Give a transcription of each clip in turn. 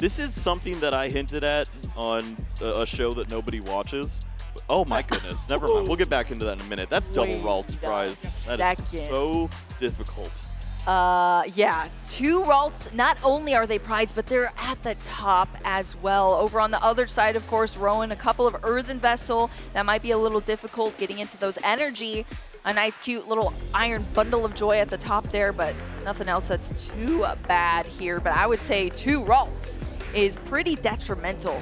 This is something that I hinted at on a show that nobody watches. Oh my goodness, never mind. We'll get back into that in a minute. That's double Ralts prize. That is so difficult. Yeah, 2 Ralts. Not only are they prized, but they're at the top as well. Over on the other side, of course, Rowan, a couple of Earthen Vessel. That might be a little difficult getting into those energy. A nice, cute little Iron Bundle of Joy at the top there, but nothing else that's too bad here. But I would say 2 Ralts is pretty detrimental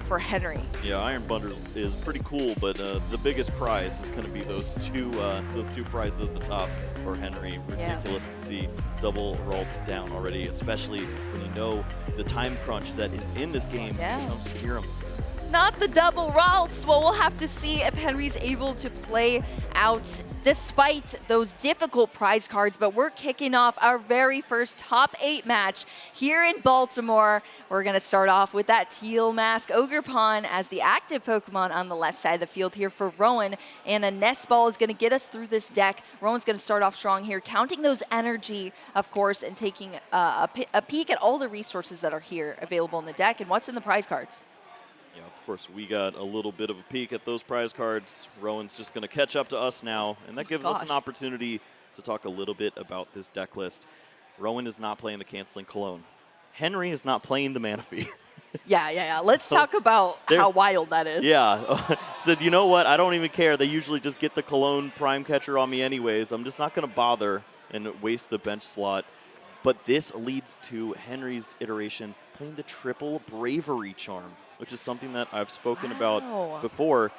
for Henry. Yeah, Iron Bundle is pretty cool, but the biggest prize is going to be those two prizes at the top for Henry. Ridiculous to see double Ralts down already, especially when you know the time crunch that is in this game. Yeah. It comes to hear him. Not the double Ralts. Well, we'll have to see if Henry's able to play out despite those difficult prize cards, but we're kicking off our very first top 8 match here in Baltimore. We're going to start off with that Teal Mask Ogerpon as the active Pokemon on the left side of the field here for Rowan, and a Nest Ball is going to get us through this deck. Rowan's going to start off strong here, counting those energy, of course, and taking a peek at all the resources that are here available in the deck and what's in the prize cards. Yeah, of course, we got a little bit of a peek at those prize cards. Rowan's just going to catch up to us now, and that gives us an opportunity to talk a little bit about this deck list. Rowan is not playing the Canceling Cologne. Henry is not playing the Manaphy. Yeah. Let's talk about how wild that is. Yeah. Said, you know what? I don't even care. They usually just get the Cologne Prime Catcher on me anyways. I'm just not going to bother and waste the bench slot. But this leads to Henry's iteration playing the triple Bravery Charm, which is something that I've spoken about before.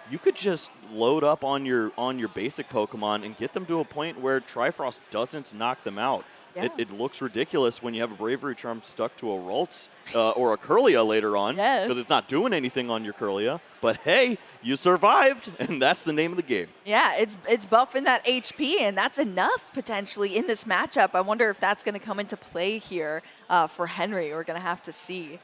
You could just load up on your basic Pokemon and get them to a point where Trifrost doesn't knock them out. Yeah. It looks ridiculous when you have a Bravery Charm stuck to a Ralts or a Kirlia later on, because it's not doing anything on your Kirlia. But hey, you survived, and that's the name of the game. Yeah, it's buffing that HP, and that's enough potentially in this matchup. I wonder if that's going to come into play here for Henry. We're going to have to see.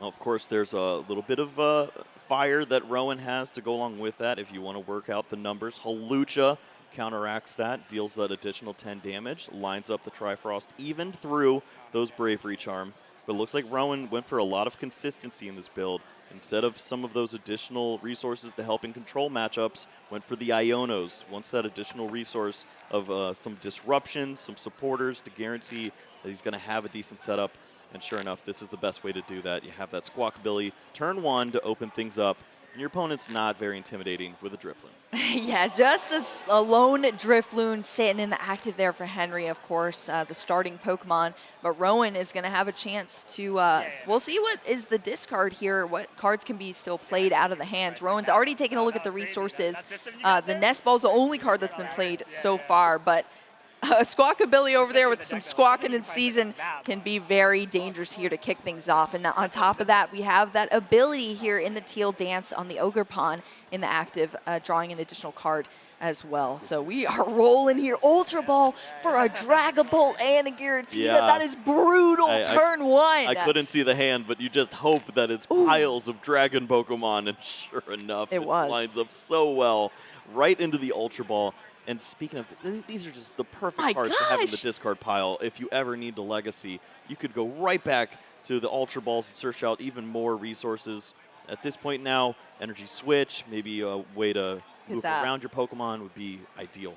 Well, of course, there's a little bit of fire that Rowan has to go along with that if you want to work out the numbers. Hawlucha counteracts that, deals that additional 10 damage, lines up the Trifrost even through those Bravery Charm. But it looks like Rowan went for a lot of consistency in this build. Instead of some of those additional resources to help in control matchups, went for the Ionos. Wants that additional resource of some disruption, some supporters to guarantee that he's going to have a decent setup. And sure enough, this is the best way to do that. You have that Squawkabilly, turn 1 to open things up. And your opponent's not very intimidating with a Drifloon. Yeah, just a lone Drifloon sitting in the active there for Henry, of course, the starting Pokemon. But Rowan is going to have a chance to, we'll see what is the discard here, what cards can be still played out of the hand. Rowan's already taken a look at the resources. The Nest Ball's the only card that's been played so far, but a Squawkabilly over there with some squawking in season can be very dangerous here to kick things off. And on top of that, we have that ability here in the Teal Dance on the Ogerpon in the active, drawing an additional card as well. So we are rolling here. Ultra Ball for a Dragapult and a Giratina. Yeah. That is brutal. Turn 1. I couldn't see the hand, but you just hope that it's piles of Dragon Pokemon. And sure enough, it lines up so well right into the Ultra Ball. And speaking of, these are just the perfect cards to have in the discard pile. If you ever need the Legacy, you could go right back to the Ultra Balls and search out even more resources. At this point now, Energy Switch, maybe a way to move around your Pokemon would be ideal.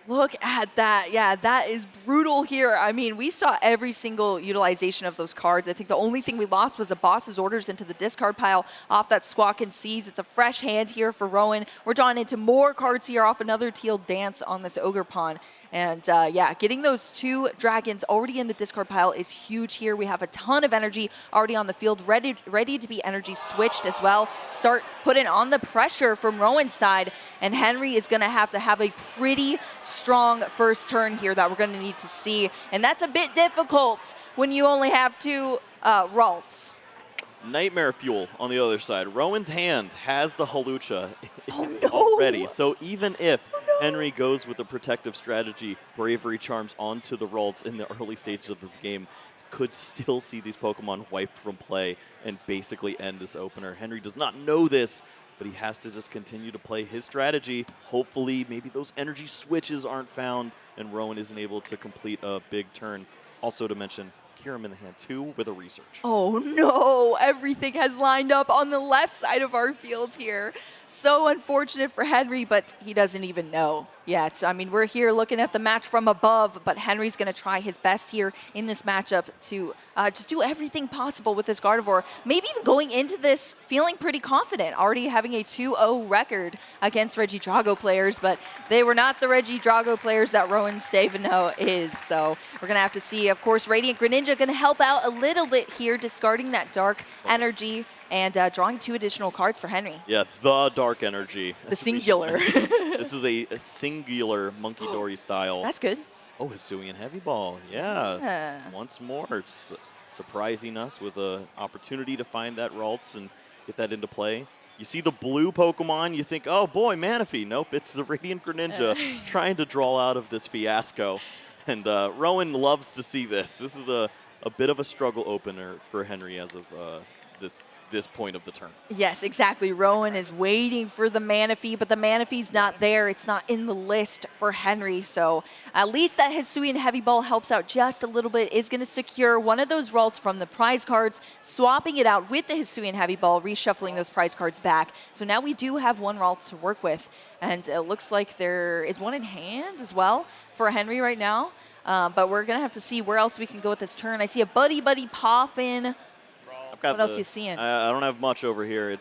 Look at that. Yeah, that is brutal here. I mean, we saw every single utilization of those cards. I think the only thing we lost was a Boss's Orders into the discard pile off that Squawk and Seize. It's a fresh hand here for Rowan. We're drawing into more cards here off another Teal Dance on this Ogerpon. And yeah, getting those 2 dragons already in the discard pile is huge here. We have a ton of energy already on the field, ready to be energy switched as well. Start putting on the pressure from Rowan's side, and Henry is going to have a pretty strong first turn here that we're going to need to see. And that's a bit difficult when you only have 2 Ralts. Nightmare Fuel on the other side. Rowan's hand has the Hawlucha already. So even if Henry goes with a protective strategy, Bravery Charms onto the Ralts in the early stages of this game, could still see these Pokemon wiped from play and basically end this opener. Henry does not know this, but he has to just continue to play his strategy. Hopefully, maybe those energy switches aren't found and Rowan isn't able to complete a big turn. Also to mention, Kyurem in the hand too with a research. Oh no, everything has lined up on the left side of our field here. So unfortunate for Henry, but he doesn't even know yet. I mean, we're here looking at the match from above, but Henry's going to try his best here in this matchup to just do everything possible with this Gardevoir. Maybe even going into this feeling pretty confident, already having a 2-0 record against Regidrago players, but they were not the Regidrago players that Rowan Stavenow is. So we're going to have to see. Of course, Radiant Greninja going to help out a little bit here, discarding that dark energy and drawing 2 additional cards for Henry. Yeah, the dark energy. The singular. This is a singular Monkey Dory style. That's good. Oh, Hisuian Heavy Ball. Yeah. Once more, surprising us with an opportunity to find that Ralts and get that into play. You see the blue Pokemon, you think, oh boy, Manaphy. Nope, it's the Radiant Greninja trying to draw out of this fiasco. And Rowan loves to see this. This is a bit of a struggle opener for Henry as of this point of the turn. Yes, exactly. Rowan is waiting for the Manaphy, but the Manaphy's not there. It's not in the list for Henry. So at least that Hisuian Heavy Ball helps out just a little bit. Is going to secure one of those Ralts from the prize cards, swapping it out with the Hisuian Heavy Ball, reshuffling those prize cards back. So now we do have one Ralt to work with. And it looks like there is one in hand as well for Henry right now. But we're going to have to see where else we can go with this turn. I see a Buddy Poffin. What else are you seeing? I don't have much over here.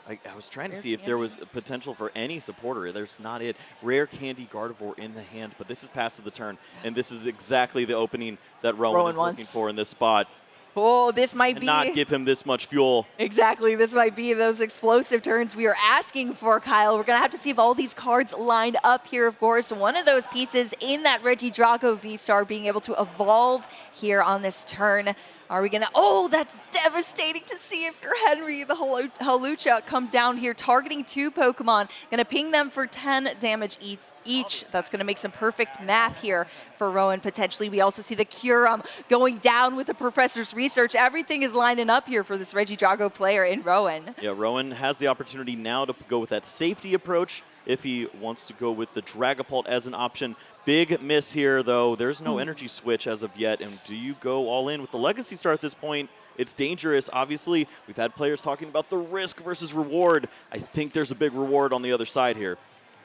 I was trying to see if there was a potential for any supporter. There's not it. Rare Candy Gardevoir in the hand, but this is pass of the turn, and this is exactly the opening that Rowan is looking for in this spot. Oh, this might be... not give him this much fuel. Exactly. This might be those explosive turns we are asking for, Kyle. We're going to have to see if all these cards lined up here, of course. One of those pieces in that Regidrago V-Star being able to evolve here on this turn. Are we going to... Oh, that's devastating to see if you're Henry. The Hawlucha come down here, targeting 2 Pokemon. Going to ping them for 10 damage each. That's going to make some perfect math here for Rowan, potentially. We also see the Kyurem going down with the Professor's Research. Everything is lining up here for this Regidrago player in Rowan. Yeah, Rowan has the opportunity now to go with that safety approach if he wants to go with the Dragapult as an option. Big miss here, though. There's no energy switch as of yet. And do you go all in with the Legacy Star at this point? It's dangerous. Obviously, we've had players talking about the risk versus reward. I think there's a big reward on the other side here.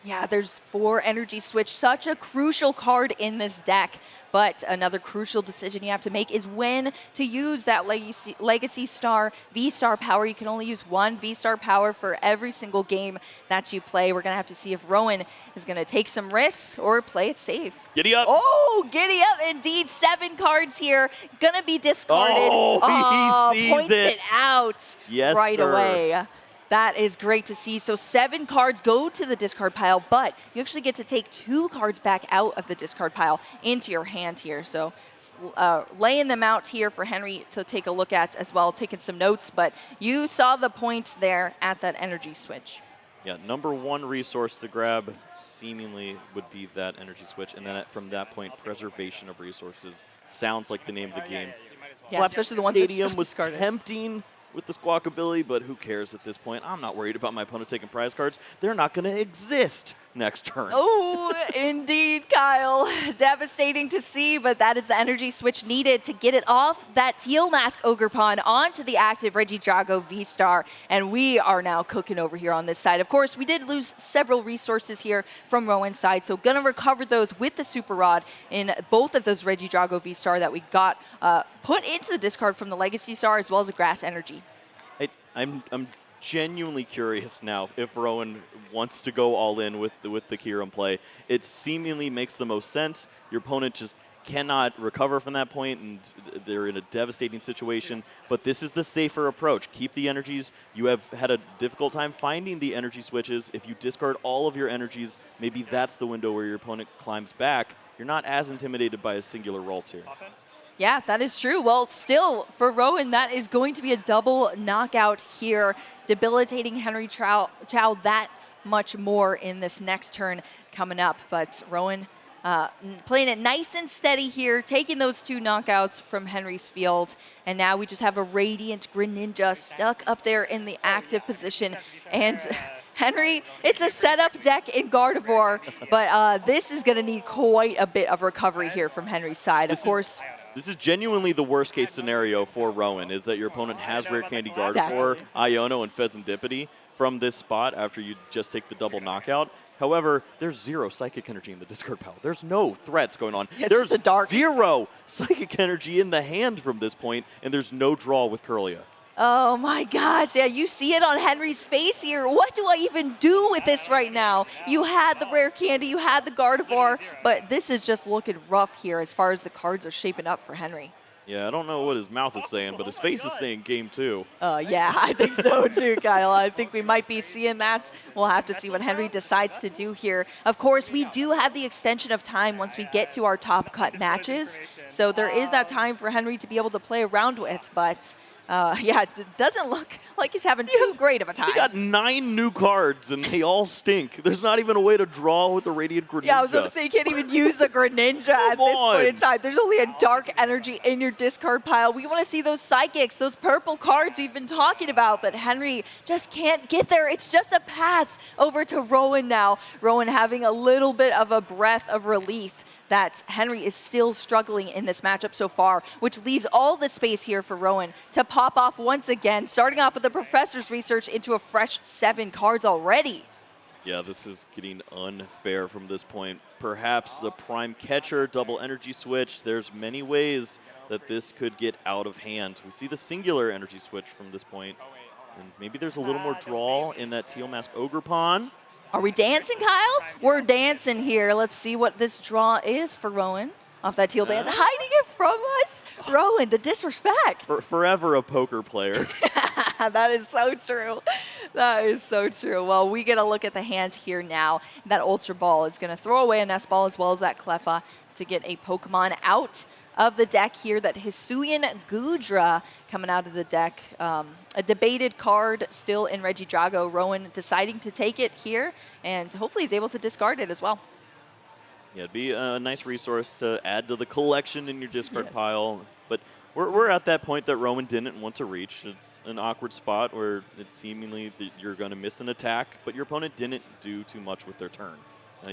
Yeah, there's 4 energy switch, such a crucial card in this deck. But another crucial decision you have to make is when to use that Legacy Star V-Star power. You can only use 1 V-Star power for every single game that you play. We're going to have to see if Rowan is going to take some risks or play it safe. Giddy up. Oh, giddy up indeed. 7 cards here. Going to be discarded. Oh, he sees points it out right away. That is great to see. So 7 cards go to the discard pile, but you actually get to take 2 cards back out of the discard pile into your hand here. So laying them out here for Henry to take a look at as well, taking some notes. But you saw the point there at that energy switch. Yeah, number 1 resource to grab seemingly would be that energy switch. And then from that point, preservation of resources sounds like the name of the game. Yeah, especially the ones that Stadium was tempting with the squawk ability, but who cares at this point? I'm not worried about my opponent taking prize cards. They're not going to exist next turn. Oh, indeed, Kyle. Devastating to see, but that is the energy switch needed to get it off that Teal Mask Ogerpon onto the active Regidrago V-Star, and we are now cooking over here on this side. Of course, we did lose several resources here from Rowan's side, so gonna recover those with the Super Rod in both of those Regidrago V-Star that we got put into the discard from the Legacy Star as well as a Grass Energy. I'm genuinely curious now if Rowan wants to go all in with the Kyurem play. It seemingly makes the most sense. Your opponent just cannot recover from that point, and they're in a devastating situation. But this is the safer approach. Keep the energies. You have had a difficult time finding the energy switches. If you discard all of your energies, maybe that's the window where your opponent climbs back. You're not as intimidated by a singular Ralts here. Yeah, that is true. Well, still, for Rowan, that is going to be a double knockout here, debilitating Henry Chao that much more in this next turn coming up. But Rowan playing it nice and steady here, taking those 2 knockouts from Henry's field. And now we just have a Radiant Greninja stuck up there in the active position. And Henry, it's a setup deck in Gardevoir, but this is going to need quite a bit of recovery here from Henry's side. Of course, This is genuinely the worst case scenario for Rowan, is that your opponent has Rare Candy Gardevoir, Exactly. Iono, and Pheasantipity from this spot after you just take the double knockout. However, there's 0 Psychic Energy in the discard pile. There's no threats going on. Yeah, it's There's just a dark. 0 Psychic Energy in the hand from this point, and there's no draw with Curlia. Oh my gosh, yeah, you see it on Henry's face here. What do I even do with this right now? You had the Rare Candy, you had the Gardevoir, but this is just looking rough here as far as the cards are shaping up for Henry. Yeah, I don't know what his mouth is saying, but his face is saying game 2. Yeah, I think so too, Kyle. I think we might be seeing that. We'll have to see what Henry decides to do here. Of course, we do have the extension of time once we get to our top cut matches. So there is that time for Henry to be able to play around with, but yeah, it doesn't look like he's having too great of a time. He got 9 new cards, and they all stink. There's not even a way to draw with the Radiant Greninja. Yeah, I was going to say you can't even use the Greninja at this point in time. There's only a dark energy in your discard pile. We want to see those psychics, those purple cards we've been talking about, but Henry just can't get there. It's just a pass over to Rowan now. Rowan having a little bit of a breath of relief that Henry is still struggling in this matchup so far, which leaves all the space here for Rowan to pop off once again, starting off with the Professor's Research into a fresh 7 cards already. Yeah, this is getting unfair from this point. Perhaps the Prime Catcher, double energy switch. There's many ways that this could get out of hand. We see the singular energy switch from this point, and maybe there's a little more draw in that Teal Mask Ogre Pawn. Are we dancing, Kyle? We're dancing here. Let's see what this draw is for Rowan. Off that teal dance, hiding it from us. Rowan, the disrespect. Forever a poker player. That is so true. That is so true. Well, we get a look at the hand here now. That Ultra Ball is going to throw away a Nest Ball as well as that Cleffa to get a Pokemon out of the deck here. That Hisuian Gudra coming out of the deck. A debated card still in Regidrago. Rowan deciding to take it here, and hopefully he's able to discard it as well. Yeah, it'd be a nice resource to add to the collection in your discard pile. But we're at that point that Rowan didn't want to reach. It's an awkward spot where it seemingly you're going to miss an attack, but your opponent didn't do too much with their turn.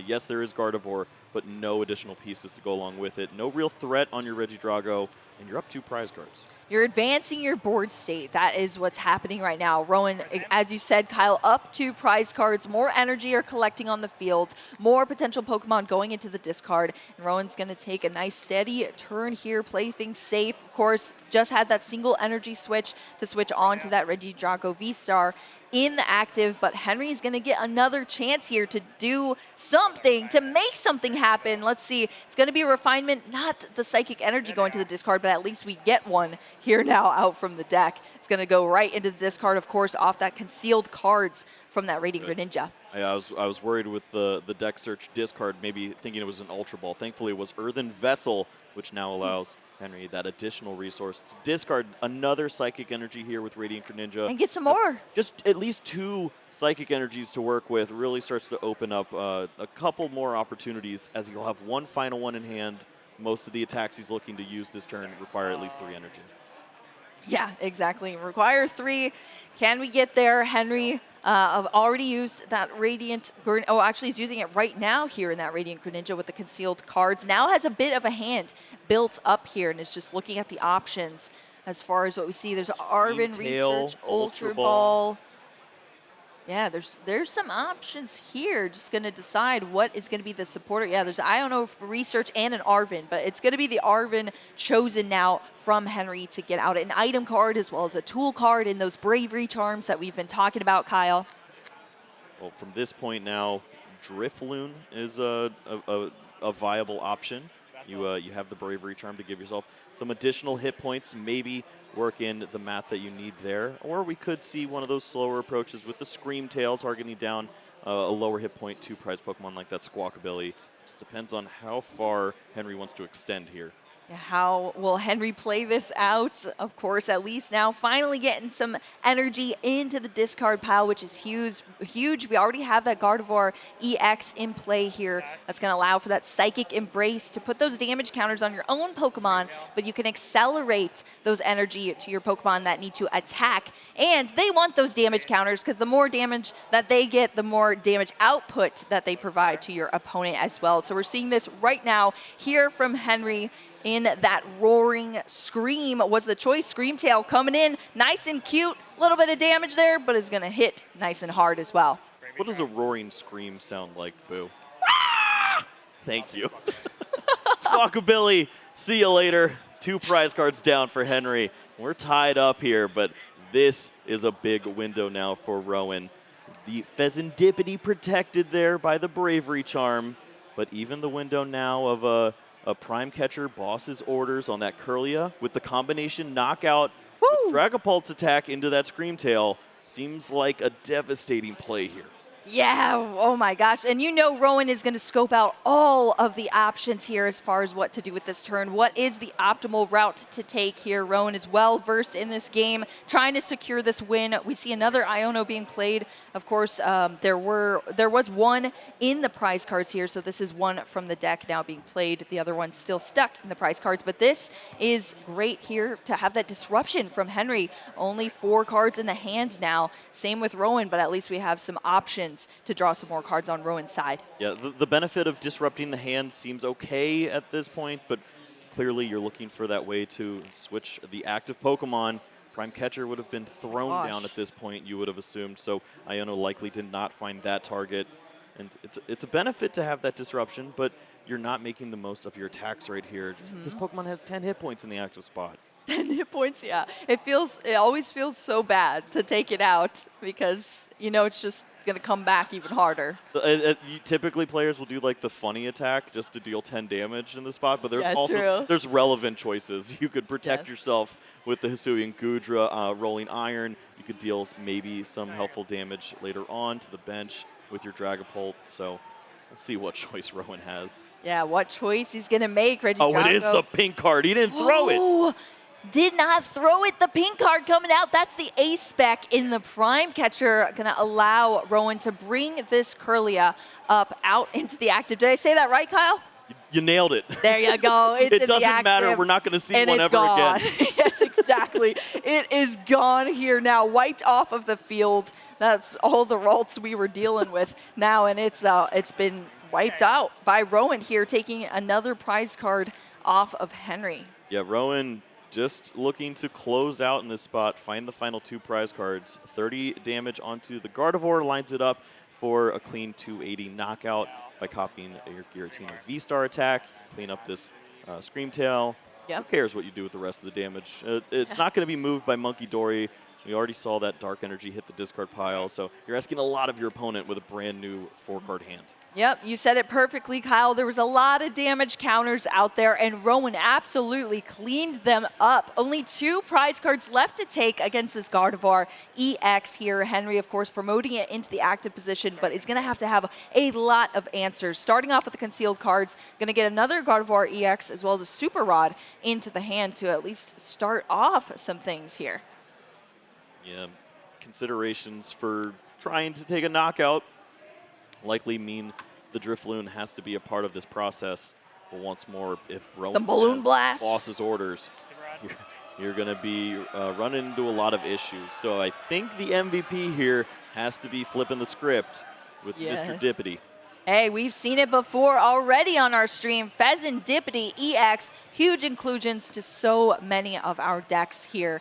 Yes, there is Gardevoir, but no additional pieces to go along with it. No real threat on your Regidrago, and you're up 2 prize cards. You're advancing your board state. That is what's happening right now. Rowan, as you said, Kyle, up 2 prize cards. More energy are collecting on the field. More potential Pokemon going into the discard. And Rowan's going to take a nice steady turn here, play things safe. Of course, just had that single energy switch to switch on to that Regidrago V-Star in the active, but Henry's going to get another chance here to do something, to make something happen. Let's see. It's going to be a refinement, not the Psychic Energy going to the discard, but at least we get one here now out from the deck. It's going to go right into the discard, of course, off that concealed cards from that Radiant Greninja. Yeah, I was worried with the deck search discard, maybe thinking it was an Ultra Ball. Thankfully, it was Earthen Vessel, which now allows Henry that additional resource to discard another Psychic Energy here with Radiant Greninja. And get some more. Just at least 2 Psychic Energies to work with really starts to open up a couple more opportunities, as he'll have one final one in hand. Most of the attacks he's looking to use this turn require at least 3 energy. Yeah, exactly. Require 3. Can we get there? Henry already used that Radiant Greninja. Oh, actually, he's using it right now here in that Radiant Greninja with the concealed cards. Now has a bit of a hand built up here, and is just looking at the options as far as what we see. There's Arven Research, Ultra Ball. Yeah, there's some options here. Just going to decide what is going to be the supporter. Yeah, there's Iono Research and an Arven, but it's going to be the Arven chosen now from Henry to get out an item card as well as a tool card in those Bravery Charms that we've been talking about, Kyle. Well, from this point now, Drifloon is a viable option. You have the Bravery Charm to give yourself some additional hit points, maybe work in the math that you need there. Or we could see one of those slower approaches with the Scream Tail targeting down a lower hit point 2 prize Pokemon like that Squawkabilly. Just depends on how far Henry wants to extend here. How will Henry play this out? Of course, at least now finally getting some energy into the discard pile, which is huge. We already have that Gardevoir EX in play here. That's going to allow for that Psychic Embrace to put those damage counters on your own Pokemon, but you can accelerate those energy to your Pokemon that need to attack. And they want those damage counters because the more damage that they get, the more damage output that they provide to your opponent as well. So we're seeing this right now here from Henry. in that Roaring Scream was the choice. Scream Tail coming in nice and cute. A little bit of damage there, but is going to hit nice and hard as well. What does a roaring scream sound like, Boo? Thank you. Squawkabilly, see you later. 2 prize cards down for Henry. We're tied up here, but this is a big window now for Rowan. The Pheasantipity protected there by the Bravery Charm, but even the window now of a Prime Catcher Boss's Orders on that Curlia with the combination knockout with Dragapult's attack into that Scream Tail seems like a devastating play here. Yeah, oh my gosh. And you know Rowan is going to scope out all of the options here as far as what to do with this turn. What is the optimal route to take here? Rowan is well versed in this game, trying to secure this win. We see another Iono being played. Of course, there was one in the prize cards here, so this is one from the deck now being played. The other one's still stuck in the prize cards, but this is great here to have that disruption from Henry. Only 4 cards in the hand now. Same with Rowan, but at least we have some options to draw some more cards on Rowan's side. Yeah, the benefit of disrupting the hand seems okay at this point, but clearly you're looking for that way to switch the active Pokemon. Prime Catcher would have been thrown down at this point, you would have assumed, so Iono likely did not find that target. And it's a benefit to have that disruption, but you're not making the most of your attacks right here. This Pokemon has 10 hit points in the active spot. 10 hit points, yeah. It always feels so bad to take it out because, you know, it's just going to come back even harder. Typically, players will do like the funny attack just to deal 10 damage in the spot, but there's true. There's relevant choices. You could protect yourself with the Hisuian Gudra, Rolling Iron. You could deal maybe some helpful damage later on to the bench with your Dragapult. So we'll see what choice Rowan has. Yeah, what choice he's going to make, Regidrago. Oh, it is the pink card. He didn't throw it. Did not throw it. The pink card coming out. That's the ace spec in the Prime Catcher. Going to allow Rowan to bring this Curlia up out into the active. Did I say that right, Kyle? You nailed it. There you go. It's it doesn't matter. We're not going to see one ever again. Yes, exactly. It is gone here now, wiped off of the field. That's all the Ralts we were dealing with now, and it's been wiped out by Rowan here, taking another prize card off of Henry. Yeah, Rowan just looking to close out in this spot, find the final 2 prize cards. 30 damage onto the Gardevoir, lines it up for a clean 280 knockout by copying your Giratina V-Star attack, clean up this Scream Tail. Who cares what you do with the rest of the damage? It's not going to be moved by Monkey Dory. We already saw that Dark Energy hit the discard pile, so you're asking a lot of your opponent with a brand new 4-card hand. Yep, you said it perfectly, Kyle. There was a lot of damage counters out there, and Rowan absolutely cleaned them up. Only 2 prize cards left to take against this Gardevoir EX here. Henry, of course, promoting it into the active position, but is going to have a lot of answers. Starting off with the concealed cards, going to get another Gardevoir EX as well as a Super Rod into the hand to at least start off some things here. Yeah, considerations for trying to take a knockout likely mean the Drifloon has to be a part of this process. But once more, if Rowan some balloon blast Boss's Orders, you're going to be running into a lot of issues. So I think the MVP here has to be flipping the script with Mr. Dippity. Hey, we've seen it before already on our stream. Pheasantipity EX, huge inclusions to so many of our decks here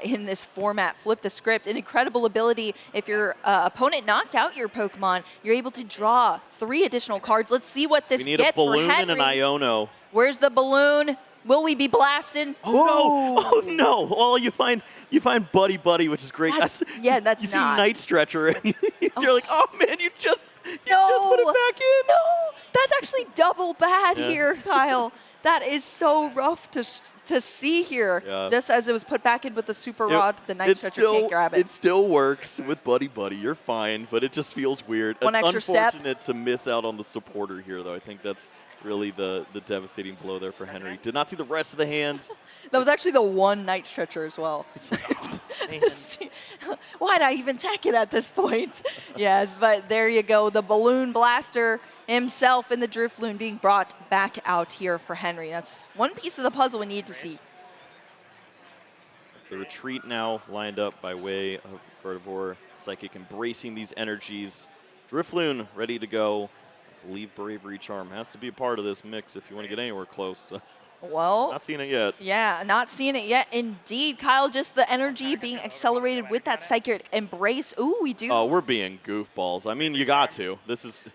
in this format. Flip the script, an incredible ability. If your opponent knocked out your Pokemon, you're able to draw 3 additional cards. Let's see what this gets for Henry. We need a balloon and an Iono. Where's the balloon? Will we be blasting? Oh no! Oh no! Well, you find Buddy Buddy, which is great. That's you not. see Night Stretcher, and you're like, oh man, you just put it back in. No, that's actually double bad here, Kyle. That is so rough to see here. Yeah. Just as it was put back in with the Super Rod, the Night Stretcher can't grab it. It still works with Buddy Buddy. You're fine, but it just feels weird. One extra step. It's unfortunate to miss out on the supporter here, though. I think that's really the devastating blow there for Henry. Did not see the rest of the hand. That was actually the one Night Stretcher as well. It's like, oh, man. Why'd I even tech it at this point? Yes, but there you go. The Balloon Blaster himself in the Drifloon being brought back out here for Henry. That's one piece of the puzzle we need to see. The retreat now lined up by way of Gardevoir, Psychic embracing these energies. Drifloon ready to go. I believe Bravery Charm has to be a part of this mix if you want to get anywhere close. Well, Not seeing it yet. yeah, not seeing it yet. Indeed, Kyle, just the energy being accelerated with that Psychic Embrace. Ooh, we do. Oh, we're being goofballs. I mean, you got to. This is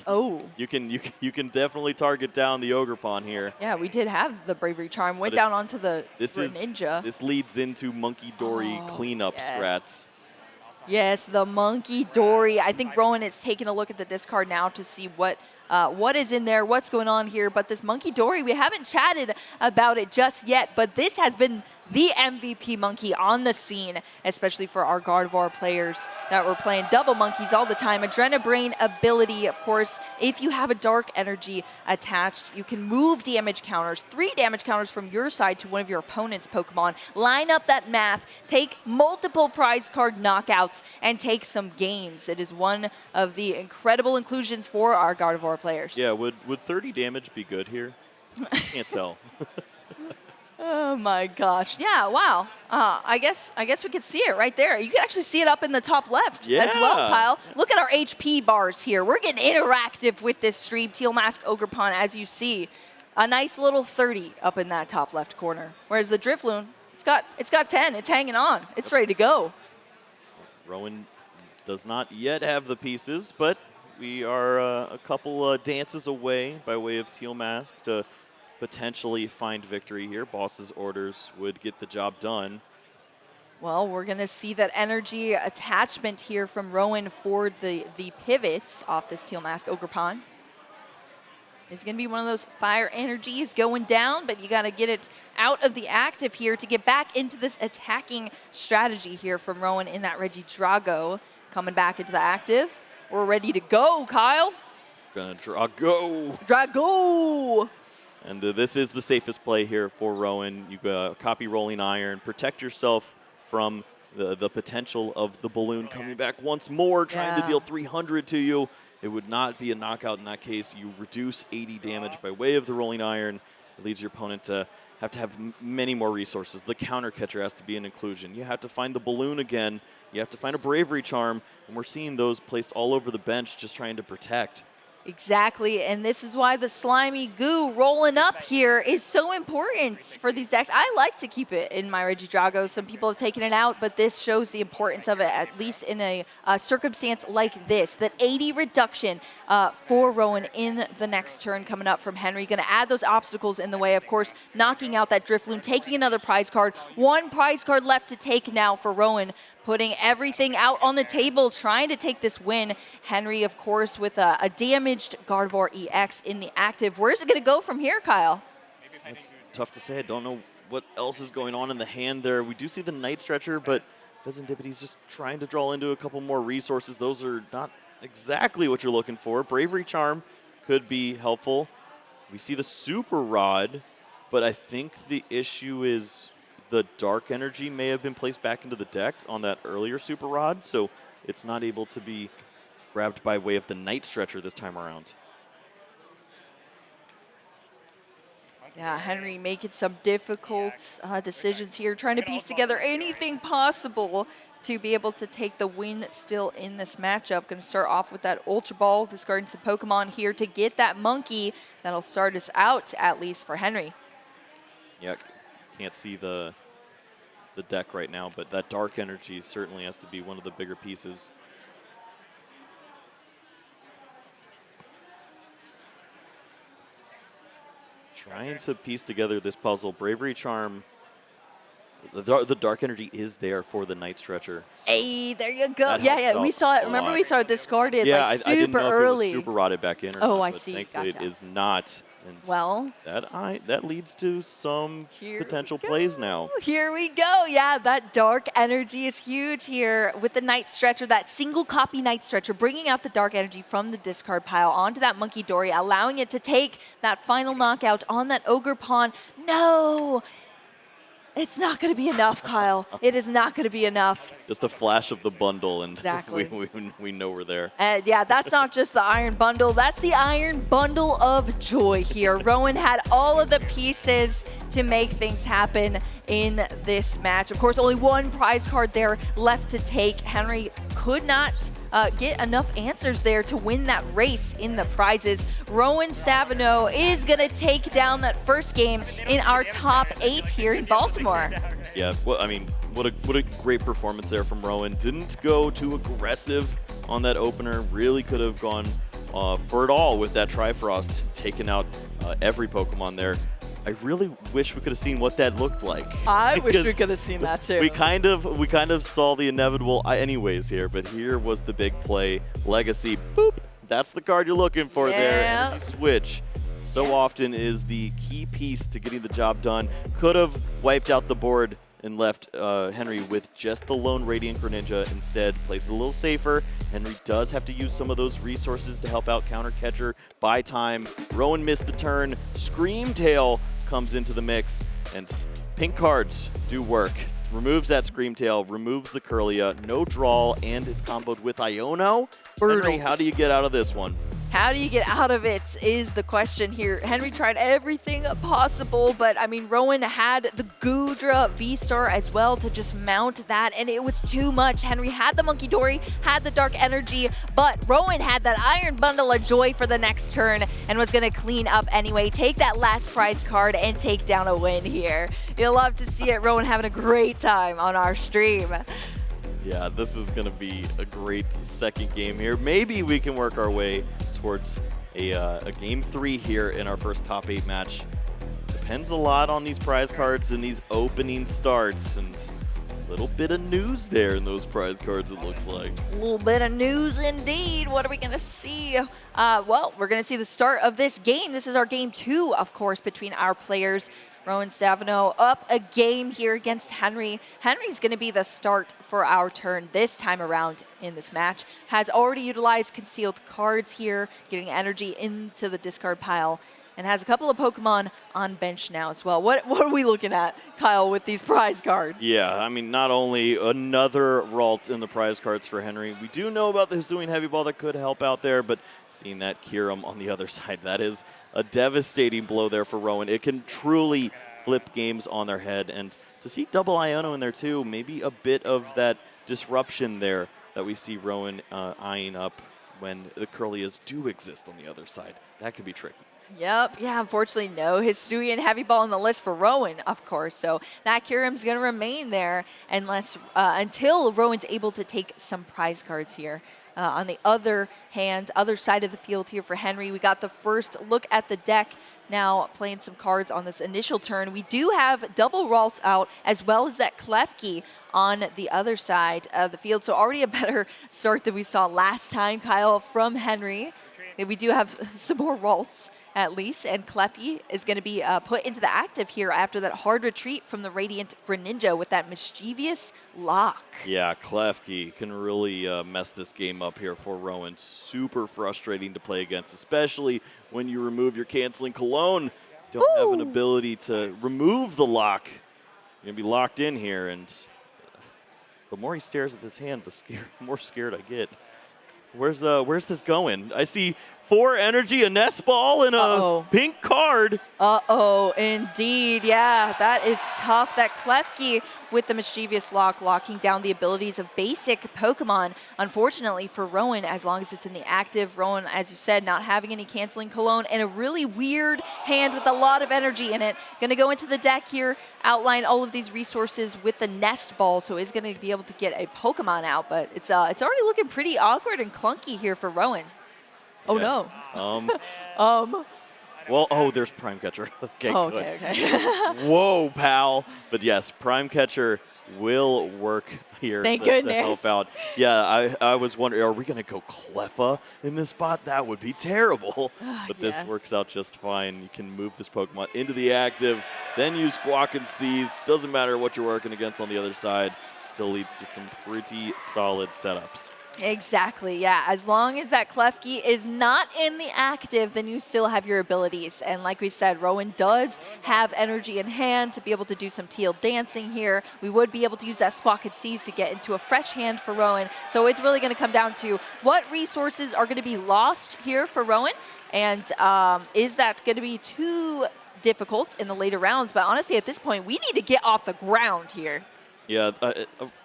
Oh. you can definitely target down the Ogerpon here. Yeah, we did have the Bravery Charm. Went But down onto the This is Ninja. This leads into Monkey Dory Oh, cleanup yes. strats. Yes, the Monkey Dory. I think Rowan is taking a look at the discard now to see what is in there, what's going on here. But this Monkey Dory, we haven't chatted about it just yet, but this has been the MVP monkey on the scene, especially for our Gardevoir players that were playing double monkeys all the time. Adrenabrain ability, of course, if you have a dark energy attached, you can move damage counters, 3 damage counters from your side to one of your opponent's Pokemon, line up that math, take multiple prize card knockouts, and take some games. It is one of the incredible inclusions for our Gardevoir players. Yeah, would 30 damage be good here? Can't tell. Oh my gosh. Yeah, wow. I guess we could see it right there. You can actually see it up in the top left as well, Yeah. Kyle. Look at our HP bars here. We're getting interactive with this stream. Teal Mask Ogerpon, as you see. A nice little 30 up in that top left corner. Whereas the Drifloon, it's got 10. It's hanging on. It's ready to go. Rowan does not yet have the pieces, but we are a couple dances away by way of Teal Mask to potentially find victory here. Boss's orders would get the job done. Well, we're going to see that energy attachment here from Rowan for the pivot off this Teal Mask Ogerpon. It's going to be one of those fire energies going down, but you got to get it out of the active here to get back into this attacking strategy here from Rowan in that Regidrago. Coming back into the active. We're ready to go, Kyle. Gonna Drago. Drago! And this is the safest play here for Rowan. You copy Rolling Iron, protect yourself from the potential of the balloon coming back once more, trying to deal 300 to you. It would not be a knockout in that case. You reduce 80 damage by way of the Rolling Iron. It leads your opponent to have many more resources. The counter catcher has to be an inclusion. You have to find the balloon again. You have to find a Bravery Charm, and we're seeing those placed all over the bench just trying to protect. Exactly, and this is why the slimy goo rolling up here is so important for these decks. I like to keep it in my Regidrago. Some people have taken it out, but this shows the importance of it, at least in a circumstance like this. That 80 reduction for Rowan in the next turn coming up from Henry. Going to add those obstacles in the way, of course, knocking out that Drifloon, taking another prize card. 1 prize card left to take now for Rowan, putting everything out on the table, trying to take this win. Henry, of course, with a damaged Gardevoir EX in the active. Where's it going to go from here, Kyle? It's tough to say. I don't know what else is going on in the hand there. We do see the Night Stretcher, but Pheasantipity's just trying to draw into a couple more resources. Those are not exactly what you're looking for. Bravery Charm could be helpful. We see the Super Rod, but I think the issue is the Dark Energy may have been placed back into the deck on that earlier Super Rod, so it's not able to be grabbed by way of the Night Stretcher this time around. Yeah, Henry making some difficult decisions here, trying to piece together anything possible to be able to take the win still in this matchup. Going to start off with that Ultra Ball, discarding some Pokemon here to get that monkey. That'll start us out, at least for Henry. Yeah, can't see the deck right now, but that Dark Energy certainly has to be one of the bigger pieces. Trying to piece together this puzzle. Bravery Charm, the Dark Energy is there for the Night Stretcher. So Hey, there you go. that Yeah, helps yeah, we out saw it. a Remember lot. we saw it discarded yeah, like I didn't super know early. if it was super rotted back in or Oh, not, I but see. thankfully Gotcha. it is not. And Well, that leads to some here potential we plays go. now. Here we go. Yeah, that Dark Energy is huge here with the Night Stretcher, that single copy Night Stretcher, bringing out the Dark Energy from the discard pile onto that Monkey Dory, allowing it to take that final knockout on that Ogerpon. No! It's not going to be enough, Kyle. It is not going to be enough. Just a flash of the bundle, and Exactly. we know we're there. And yeah, that's not just the Iron Bundle. That's the Iron Bundle of joy here. Rowan had all of the pieces to make things happen in this match. Of course, only 1 prize card there left to take. Henry could not get enough answers there to win that race in the prizes. Rowan Stavenow is going to take down that first game in our top 8 here in Baltimore. Yeah, well, I mean, what a great performance there from Rowan. Didn't go too aggressive on that opener. Really could have gone for it all with that Trifrost, taking out every Pokemon there. I really wish we could have seen what that looked like. I wish we could have seen that too. We kind of saw the inevitable anyways here, but here was the big play. Legacy, boop. That's the card you're looking for there. Energy Switch. So often is the key piece to getting the job done. Could have wiped out the board and left Henry with just the lone Radiant Greninja. Instead, plays it a little safer. Henry does have to use some of those resources to help out Counter Catcher. Buy time. Rowan missed the turn. Scream Tail comes into the mix, and pink cards do work. Removes that Scream Tail, removes the Curlia, no draw, and it's comboed with Iono. Henry, how do you get out of this one? How do you get out of it is the question here. Henry tried everything possible, but I mean, Rowan had the Goodra V-Star as well to just mount that, and it was too much. Henry had the Monkey Dory, had the Dark Energy, but Rowan had that Iron Bundle of Joy for the next turn and was going to clean up anyway, take that last prize card, and take down a win here. You'll love to see it. Rowan having a great time on our stream. Yeah, this is going to be a great second game here. Maybe we can work our way towards a game 3 here in our first top 8 match. Depends a lot on these prize cards and these opening starts, and a little bit of news there in those prize cards, it looks like. A little bit of news indeed. What are we going to see? Well, we're going to see the start of this game. This is our game 2, of course, between our players. Rowan Stavenow up a game here against Henry. Henry's going to be the start for our turn this time around in this match. Has already utilized concealed cards here, getting energy into the discard pile, and has a couple of Pokemon on bench now as well. What are we looking at, Kyle, with these prize cards? Yeah, I mean, not only another Ralt in the prize cards for Henry, we do know about the Hisuian Heavy Ball that could help out there, but seeing that Kyurem on the other side, that is a devastating blow there for Rowan. It can truly flip games on their head, and to see double Iono in there too, maybe a bit of that disruption there that we see Rowan eyeing up when the Curlias do exist on the other side. That could be tricky. Yep, yeah, unfortunately, no Hisuian Heavy Ball on the list for Rowan, of course. So that Kyurem's going to remain there unless until Rowan's able to take some prize cards here. On the other hand, other side of the field here for Henry, we got the first look at the deck. Now playing some cards on this initial turn. We do have double Ralts out as well as that Klefki on the other side of the field. So already a better start than we saw last time, Kyle, from Henry. We do have some more Ralts at least, and Klefki is going to be put into the active here after that hard retreat from the Radiant Greninja with that mischievous lock. Yeah, Klefki can really mess this game up here for Rowan. Super frustrating to play against, especially when you remove your canceling Cologne. Don't have an ability to remove the lock. You're going to be locked in here, and the more he stares at this hand, the more scared I get. Where's this going? I see 4 energy, a nest ball, and a pink card. Uh-oh, indeed. Yeah, that is tough. That Klefki with the mischievous lock, locking down the abilities of basic Pokemon. Unfortunately for Rowan, as long as it's in the active, Rowan, as you said, not having any canceling Cologne, and a really weird hand with a lot of energy in it. Going to go into the deck here, outline all of these resources with the nest ball, so he's going to be able to get a Pokemon out, but it's already looking pretty awkward and clunky here for Rowan. Oh, no. Well, there's Prime Catcher. Okay, okay. Whoa, pal. But yes, Prime Catcher will work here to help out. Yeah, I was wondering, are we going to go Cleffa in this spot? That would be terrible. But this works out just fine. You can move this Pokemon into the active, then use Squawk and Seize. Doesn't matter what you're working against on the other side. Still leads to some pretty solid setups. Exactly, yeah. As long as that Klefki is not in the active, then you still have your abilities. And like we said, Rowan does have energy in hand to be able to do some teal dancing here. We would be able to use that Squawk and Seize to get into a fresh hand for Rowan. So it's really going to come down to what resources are going to be lost here for Rowan. And is that going to be too difficult in the later rounds? But honestly, at this point, we need to get off the ground here. Yeah,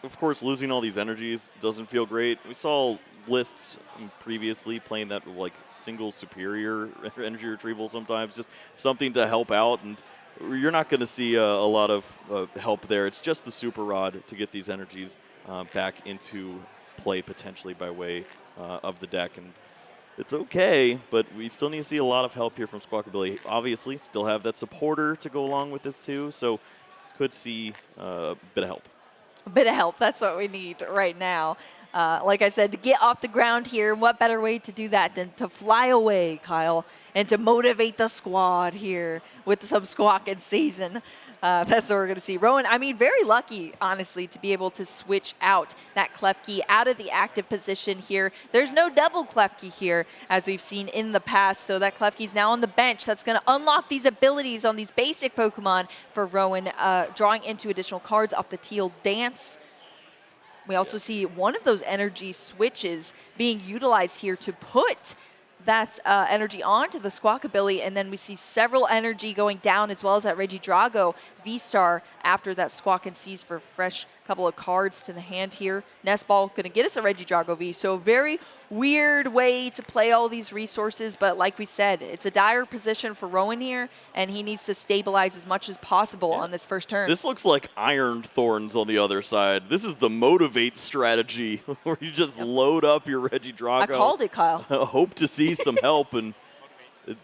of course, losing all these energies doesn't feel great. We saw lists previously, playing that like single superior energy retrieval sometimes, just something to help out. And you're not going to see a lot of help there. It's just the Super Rod to get these energies back into play potentially by way of the deck. And it's okay, but we still need to see a lot of help here from Squawkabilly. Obviously, still have that supporter to go along with this too, so could see a bit of help. A bit of help, that's what we need right now. Like I said, to get off the ground here, what better way to do that than to fly away, Kyle, and to motivate the squad here with some squawking season. That's what we're going to see. Rowan, I mean, very lucky, honestly, to be able to switch out that Klefki out of the active position here. There's no double Klefki here, as we've seen in the past, so that Klefki's now on the bench. That's going to unlock these abilities on these basic Pokemon for Rowan, drawing into additional cards off the Teal Dance. We also see one of those energy switches being utilized here to put that energy onto the Squawkabilly, and then we see several energy going down as well as that Regidrago V-Star after that Squawk and Seize for a fresh couple of cards to the hand here. Nest Ball going to get us a Regidrago V, so very weird way to play all these resources, but like we said, it's a dire position for Rowan here, and he needs to stabilize as much as possible on this first turn. This looks like Iron Thorns on the other side. This is the motivate strategy, where you just load up your Regidrago. I called it, Kyle. Hope to see some help, and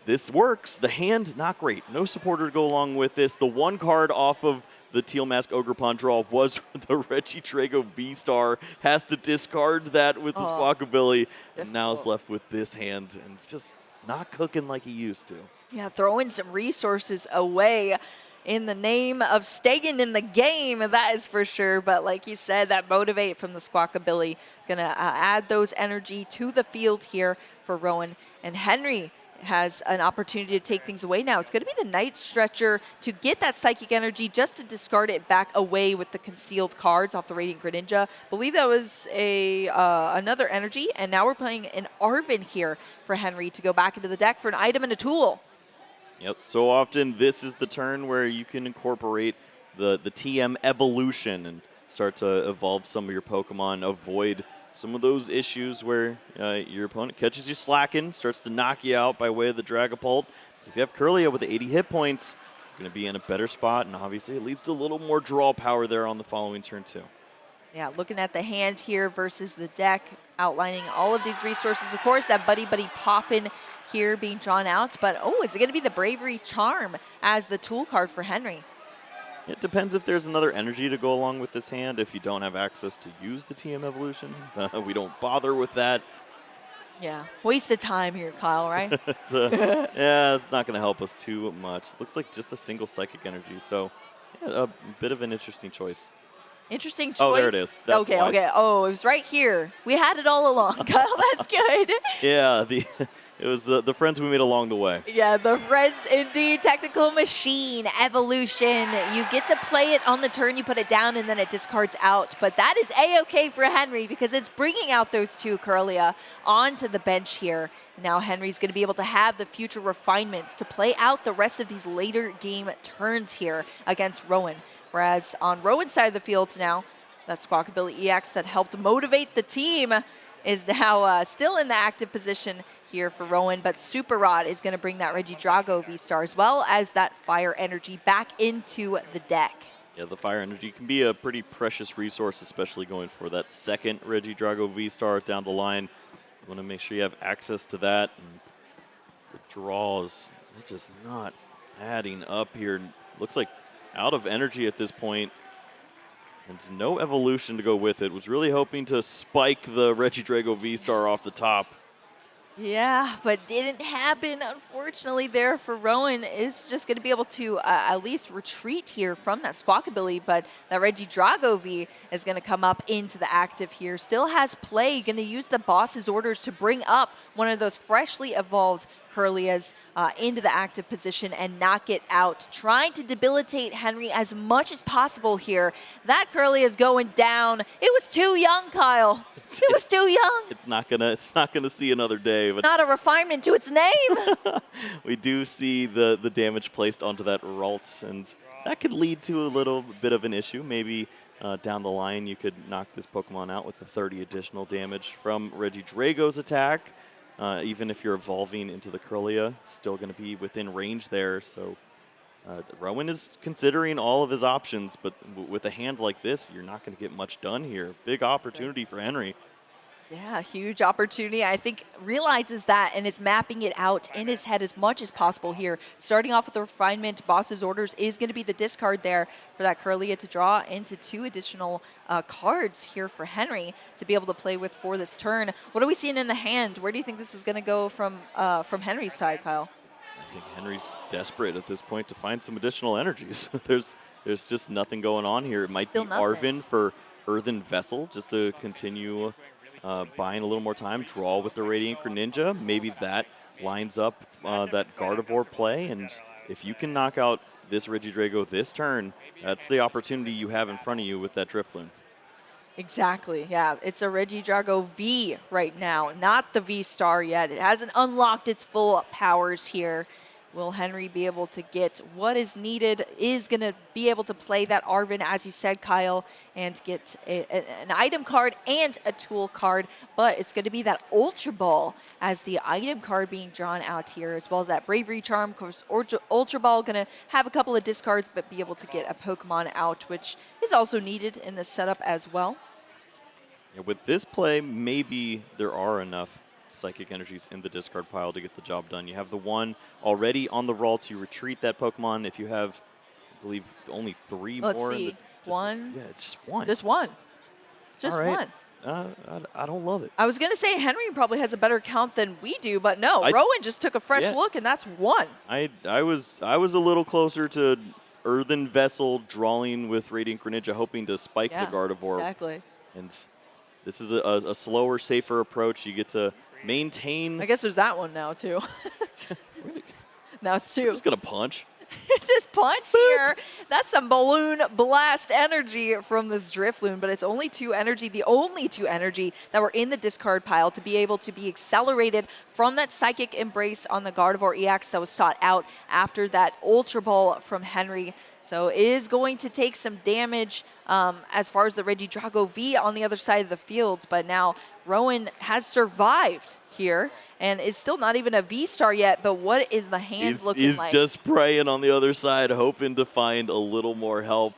this works. The hand, not great. No supporter to go along with this. The one card off of the Teal Mask Ogerpon draw was the Regidrago V-Star. Has to discard that with the Squawkabilly, and now is left with this hand, and it's just not cooking like he used to. Yeah, throwing some resources away in the name of staying in the game, that is for sure. But like you said, that motivate from the Squawkabilly, gonna add those energy to the field here for Rowan. And Henry has an opportunity to take things away now. It's going to be the Night Stretcher to get that Psychic Energy, just to discard it back away with the concealed cards off the Radiant Greninja. Believe that was another energy, and now we're playing an Arven here for Henry to go back into the deck for an item and a tool. Yep, so often this is the turn where you can incorporate the TM evolution and start to evolve some of your Pokemon, avoid some of those issues where your opponent catches you slacking, starts to knock you out by way of the Dragapult. If you have Kirlia with 80 hit points, you're going to be in a better spot, and obviously it leads to a little more draw power there on the following turn too. Yeah, looking at the hand here versus the deck, outlining all of these resources. Of course, that Buddy Buddy Poffin here being drawn out, but is it going to be the Bravery Charm as the tool card for Henry? It depends if there's another energy to go along with this hand. If you don't have access to use the TM evolution, we don't bother with that. Yeah, waste of time here, Kyle, right? Yeah, it's not going to help us too much. Looks like just a single Psychic Energy, so yeah, a bit of an interesting choice. Interesting choice. Oh, there it is. That's okay, why. okay. Oh, it was right here. We had it all along, Kyle. That's good. Yeah, it was the friends we made along the way. Yeah, the friends indeed. Technical Machine, Evolution. You get to play it on the turn, you put it down, and then it discards out. But that is A-okay for Henry because it's bringing out those two Kirlia onto the bench here. Now Henry's going to be able to have the future refinements to play out the rest of these later game turns here against Rowan. Whereas on Rowan's side of the field now, that Squawkabilly EX that helped motivate the team is now still in the active position here for Rowan, but Super Rod is going to bring that Regidrago V-Star as well as that Fire Energy back into the deck. Yeah, the Fire Energy can be a pretty precious resource, especially going for that second Regidrago V-Star down the line. You want to make sure you have access to that. And the draws are just not adding up here. Looks like out of energy at this point. There's no evolution to go with it. Was really hoping to spike the Regidrago V-Star off the top. Yeah, but didn't happen, unfortunately, there for Rowan. Is just going to be able to at least retreat here from that Squawkabilly, but that Regidrago V is going to come up into the active here. Still has play, going to use the boss's orders to bring up one of those freshly evolved Kirlias into the active position and knock it out. Trying to debilitate Henry as much as possible here. That Kirlia is going down. It was too young, Kyle. It was too young. It's not gonna see another day. But not a refinement to its name. We do see the damage placed onto that Ralts, and that could lead to a little bit of an issue. Maybe down the line, you could knock this Pokemon out with the 30 additional damage from Regidrago's attack. Even if you're evolving into the Kirlia, still going to be within range there. So Rowan is considering all of his options, but with a hand like this, you're not going to get much done here. Big opportunity for Henry. Yeah, huge opportunity. I think realizes that and is mapping it out in his head as much as possible here. Starting off with the refinement, boss's orders is going to be the discard there for that Kirlia to draw into 2 additional cards here for Henry to be able to play with for this turn. What are we seeing in the hand? Where do you think this is going to go from Henry's side, Kyle? I think Henry's desperate at this point to find some additional energies. There's just nothing going on here. It might Still be nothing. Arven for Earthen Vessel just to continue buying a little more time, draw with the Radiant Greninja. Maybe that lines up that Gardevoir play, and if you can knock out this Regidrago this turn, that's the opportunity you have in front of you with that Drifloon. Exactly, yeah. It's a Regidrago V right now, not the V-Star yet. It hasn't unlocked its full powers here. Will Henry be able to get what is needed? Is going to be able to play that Arven, as you said, Kyle, and get an item card and a tool card. But it's going to be that Ultra Ball as the item card being drawn out here, as well as that Bravery Charm. Of course, Ultra Ball going to have a couple of discards, but be able to get a Pokemon out, which is also needed in this setup as well. Yeah, with this play, maybe there are enough Psychic Energies in the discard pile to get the job done. You have the one already on the roll to retreat that Pokemon. If you have, I believe, only 3 Let's more. see. One. Yeah, it's just one. Just one. Just All right. one. I don't love it. I was going to say Henry probably has a better count than we do, but no. Rowan just took a fresh look, and that's one. I was a little closer to Earthen Vessel drawing with Radiant Greninja, hoping to spike the Gardevoir. Exactly. And this is a slower, safer approach. You get to maintain. I guess there's that one now, too. Now it's 2. I'm just going to punch. Just punch here. That's some balloon blast energy from this Drifloon, but it's only 2 energy, the only 2 energy that were in the discard pile to be able to be accelerated from that Psychic Embrace on the Gardevoir EX that was sought out after that Ultra Ball from Henry. So it is going to take some damage as far as the Regidrago V on the other side of the field, but now Rowan has survived here and is still not even a V-Star yet, but what is the hand looking like? He's just praying on the other side, hoping to find a little more help.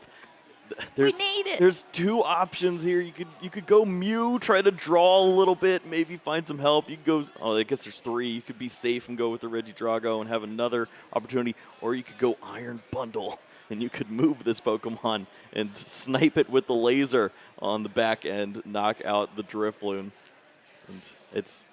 We need it. There's 2 options here. You could go Mew, try to draw a little bit, maybe find some help. You could go, oh, I guess there's 3. You could be safe and go with the Regidrago and have another opportunity, or you could go Iron Bundle, and you could move this Pokemon and snipe it with the laser on the back end, knock out the Drifloon. And it's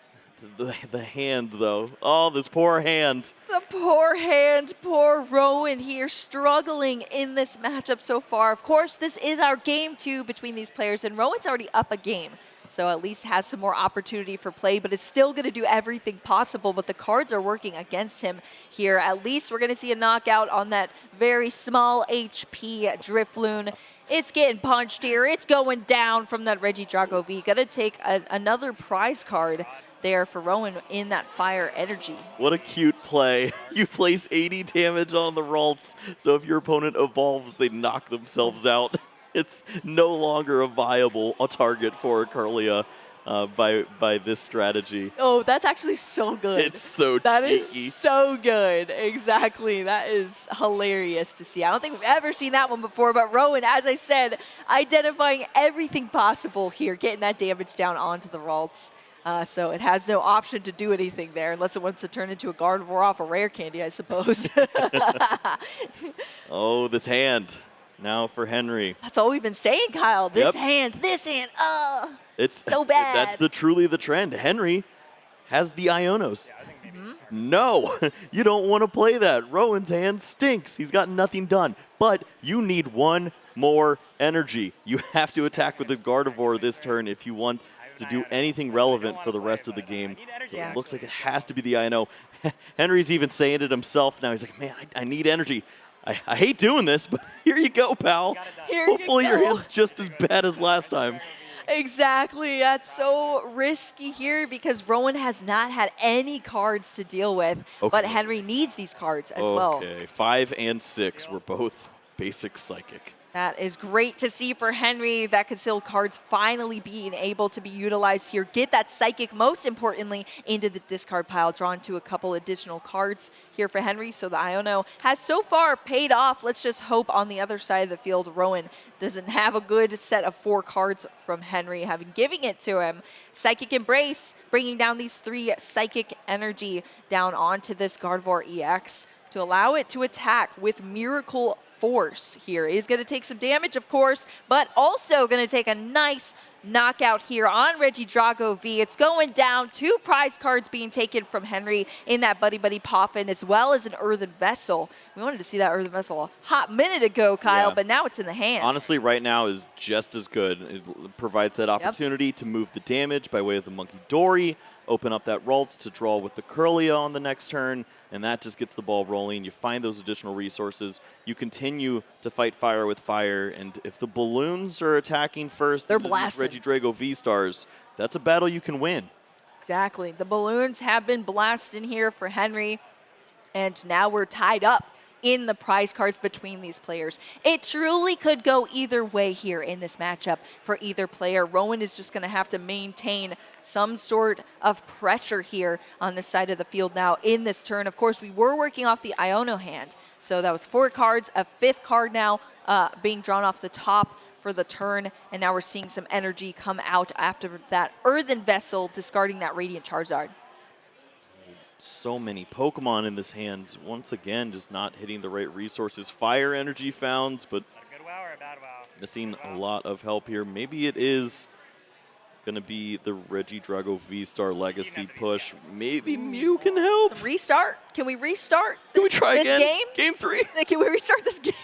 the hand, though. Oh, this poor hand. The poor hand, poor Rowan here, struggling in this matchup so far. Of course, this is our game 2 between these players, and Rowan's already up a game. So at least has some more opportunity for play, but it's still going to do everything possible. But the cards are working against him here. At least we're going to see a knockout on that very small HP Drifloon. It's getting punched here. It's going down from that Regidrago V. Got to take another prize card there for Rowan in that fire energy. What a cute play. You place 80 damage on the Ralts, so if your opponent evolves, they knock themselves out. It's no longer a viable target for a Kirlia by this strategy. Oh, that's actually so good. It's so cheeky. That is so good. Exactly. That is hilarious to see. I don't think we've ever seen that one before, but Rowan, as I said, identifying everything possible here, getting that damage down onto the Ralts. So it has no option to do anything there unless it wants to turn into a Gardevoir off a rare candy, I suppose. Oh, this hand. Now for Henry. That's all we've been saying, Kyle. This hand, it's so bad. That's truly the trend. Henry has the Ionos. No, you don't want to play that. Rowan's hand stinks. He's got nothing done. But you need one more energy. You have to attack with the Gardevoir this turn if you want to do anything relevant for the rest of the game. So it looks like it has to be the Iono. Henry's even saying it himself now. He's like, man, I need energy. I hate doing this, but here you go, pal. Hopefully your hand's just as bad as last time. Exactly. That's so risky here because Rowan has not had any cards to deal with, but Henry needs these cards as well. Okay, 5 and 6 were both basic Psychic. That is great to see for Henry. That concealed cards finally being able to be utilized here. Get that Psychic, most importantly, into the discard pile. Drawn to a couple additional cards here for Henry. So the Iono has so far paid off. Let's just hope on the other side of the field, Rowan doesn't have a good set of 4 cards from Henry, having giving it to him. Psychic Embrace, bringing down these 3 Psychic Energy down onto this Gardevoir EX to allow it to attack with Miracle Force here. Is going to take some damage, of course, but also going to take a nice knockout here on Regidrago V. It's going down. 2 prize cards being taken from Henry in that Buddy Buddy Poffin, as well as an Earthen Vessel. We wanted to see that Earthen Vessel a hot minute ago, Kyle, but now it's in the hands. Honestly, right now is just as good. It provides that opportunity to move the damage by way of the Monkey Dory, open up that Ralts to draw with the Curlia on the next turn, and that just gets the ball rolling. You find those additional resources. You continue to fight fire with fire, and if the balloons are attacking first, they're blasting. Regidrago V-Stars, that's a battle you can win. Exactly. The balloons have been blasting here for Henry, and now we're tied up in the prize cards between these players. It truly could go either way here in this matchup for either player. Rowan is just going to have to maintain some sort of pressure here on this side of the field now in this turn. Of course, we were working off the Iono hand, so that was 4 cards, a 5th card now being drawn off the top for the turn, and now we're seeing some energy come out after that Earthen Vessel, discarding that Radiant Charizard. So many Pokemon in this hand. Once again, just not hitting the right resources. Fire energy found, but missing a lot of help here. Maybe it is going to be the Regidrago V-Star Legacy push. Maybe Mew can help. Some restart. Can we restart Can we try this again? game? Game 3. Can we restart this game?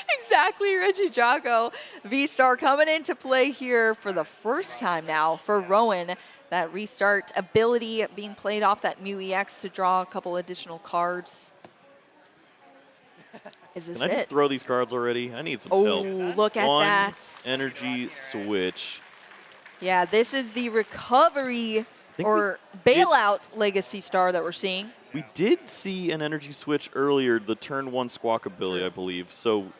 Exactly, Regidrago V-Star coming into play here for the first time now for Rowan. That restart ability being played off that Mew EX to draw a couple additional cards. Is this Can I just throw these cards already? I need some help. Oh, look at One that. energy switch. Yeah, this is the recovery or bailout Legacy Star that we're seeing. We did see an energy switch earlier, the turn 1 Squawkabilly, I believe. So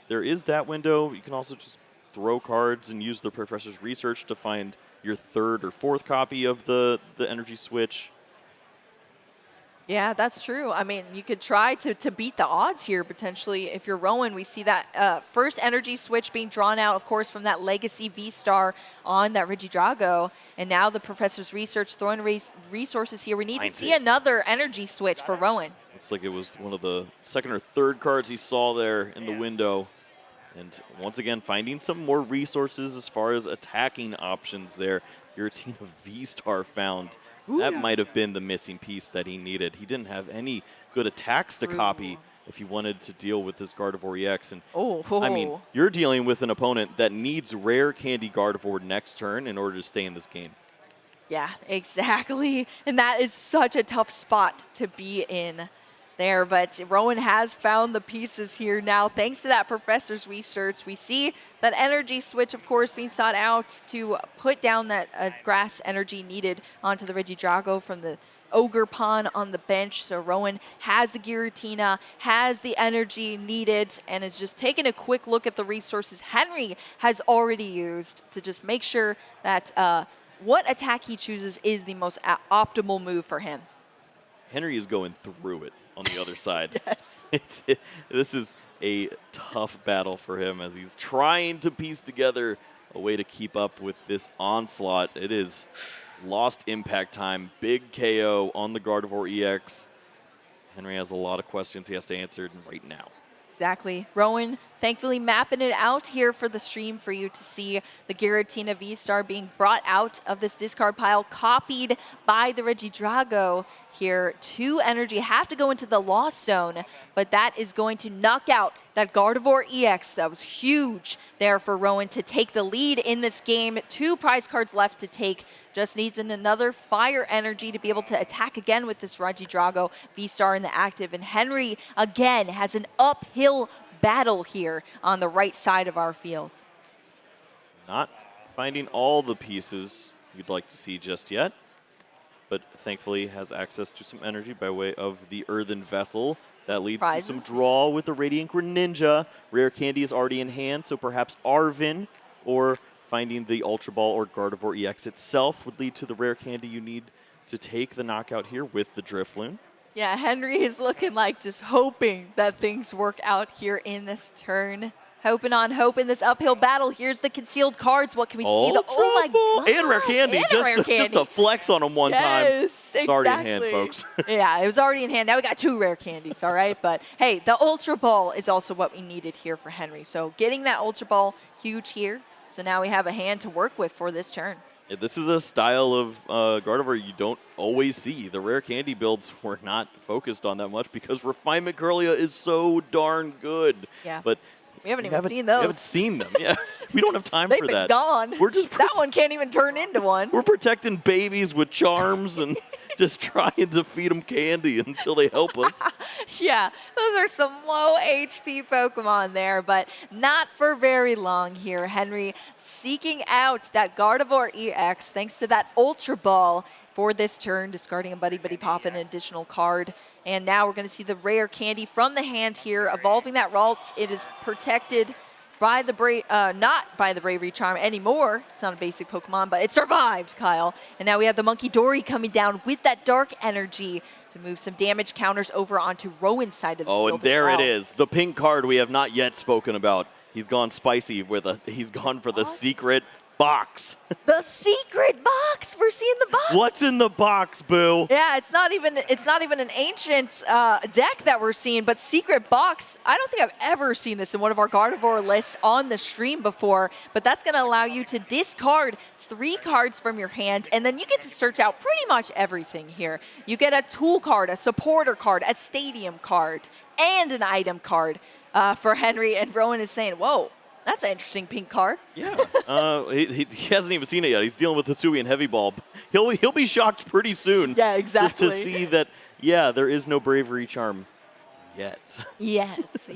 there is that window. You can also just throw cards and use the Professor's Research to find your 3rd or 4th copy of the energy switch. Yeah, that's true. I mean, you could try to beat the odds here, potentially. If you're Rowan, we see that first energy switch being drawn out, of course, from that Legacy V-Star on that Regidrago. And now the Professor's Research throwing resources here. We need to see another energy switch for Rowan. Looks like it was one of the 2nd or 3rd cards he saw there in the window. And once again, finding some more resources as far as attacking options there. Giratina V-Star found. Ooh. That might have been the missing piece that he needed. He didn't have any good attacks to copy if he wanted to deal with this Gardevoir EX. And I mean, you're dealing with an opponent that needs rare candy Gardevoir next turn in order to stay in this game. Yeah, exactly. And that is such a tough spot to be in there, but Rowan has found the pieces here now thanks to that Professor's Research. We see that energy switch, of course, being sought out to put down that grass energy needed onto the Regidrago from the Ogre Pawn on the bench. So Rowan has the Giratina, has the energy needed, and is just taking a quick look at the resources Henry has already used to just make sure that what attack he chooses is the most optimal move for him. Henry is going through it on the other side. Yes. This is a tough battle for him as he's trying to piece together a way to keep up with this onslaught. It is lost impact time. Big KO on the Gardevoir EX. Henry has a lot of questions he has to answer right now. Exactly. Rowan, thankfully mapping it out here for the stream for you to see the Giratina V-Star being brought out of this discard pile, copied by the Regidrago here. 2 energy have to go into the lost zone, but that is going to knock out that Gardevoir EX. That was huge there for Rowan to take the lead in this game. 2 prize cards left to take. Just needs another fire energy to be able to attack again with this Regidrago V-Star in the active. And Henry, again, has an uphill battle here on the right side of our field. Not finding all the pieces you'd like to see just yet, but thankfully has access to some energy by way of the Earthen Vessel. That leads to Prizes. some draw with the Radiant Greninja. Rare candy is already in hand, so perhaps Arvin or finding the Ultra Ball or Gardevoir EX itself would lead to the rare candy you need to take the knockout here with the Drifloon. Yeah, Henry is looking like just hoping that things work out here in this turn. Hoping on hope in this uphill battle. Here's the concealed cards. What can we see? Oh my God. And rare candy. And Just, rare candy. just a flex on them one time. Yes, It's already in hand, folks. Yeah, it was already in hand. Now we got 2 rare candies, all right? But hey, the Ultra Ball is also what we needed here for Henry. So getting that Ultra Ball, huge here. So now we have a hand to work with for this turn. Yeah, this is a style of Gardevoir you don't always see. The rare candy builds were not focused on that much because Refinement Curlia is so darn good. Yeah. But we haven't even seen those. We haven't seen them. Yeah, we don't have time They've for been that. gone. We're just that one can't even turn into one. We're protecting babies with charms and just trying to feed them candy until they help us. Yeah, those are some low HP Pokemon there, but not for very long here. Henry seeking out that Gardevoir EX thanks to that Ultra Ball for this turn, discarding a Buddy Buddy Pop and an additional card. And now we're going to see the rare candy from the hand here, evolving that Ralts. It is protected by the not by the Bravery Charm anymore. It's not a basic Pokemon, but it survived, Kyle. And now we have the Monkey Dory coming down with that Dark Energy to move some damage counters over onto Rowan's side of the field. And there it is, the pink card we have not yet spoken about. He's gone spicy with he's gone for the secret box. The secret box. We're seeing the box. What's in the box, Boo? Yeah, it's not even an ancient deck that we're seeing, but secret box. I don't think I've ever seen this in one of our Gardevoir lists on the stream before, but that's going to allow you to discard 3 cards from your hand, and then you get to search out pretty much everything here. You get a tool card, a supporter card, a stadium card, and an item card for Henry, and Rowan is saying, whoa, that's an interesting pink card. Yeah, he hasn't even seen it yet. He's dealing with Hisui and Heavy Ball. He'll be shocked pretty soon. Yeah, exactly. Just to see that, yeah, there is no Bravery Charm yet. Yes,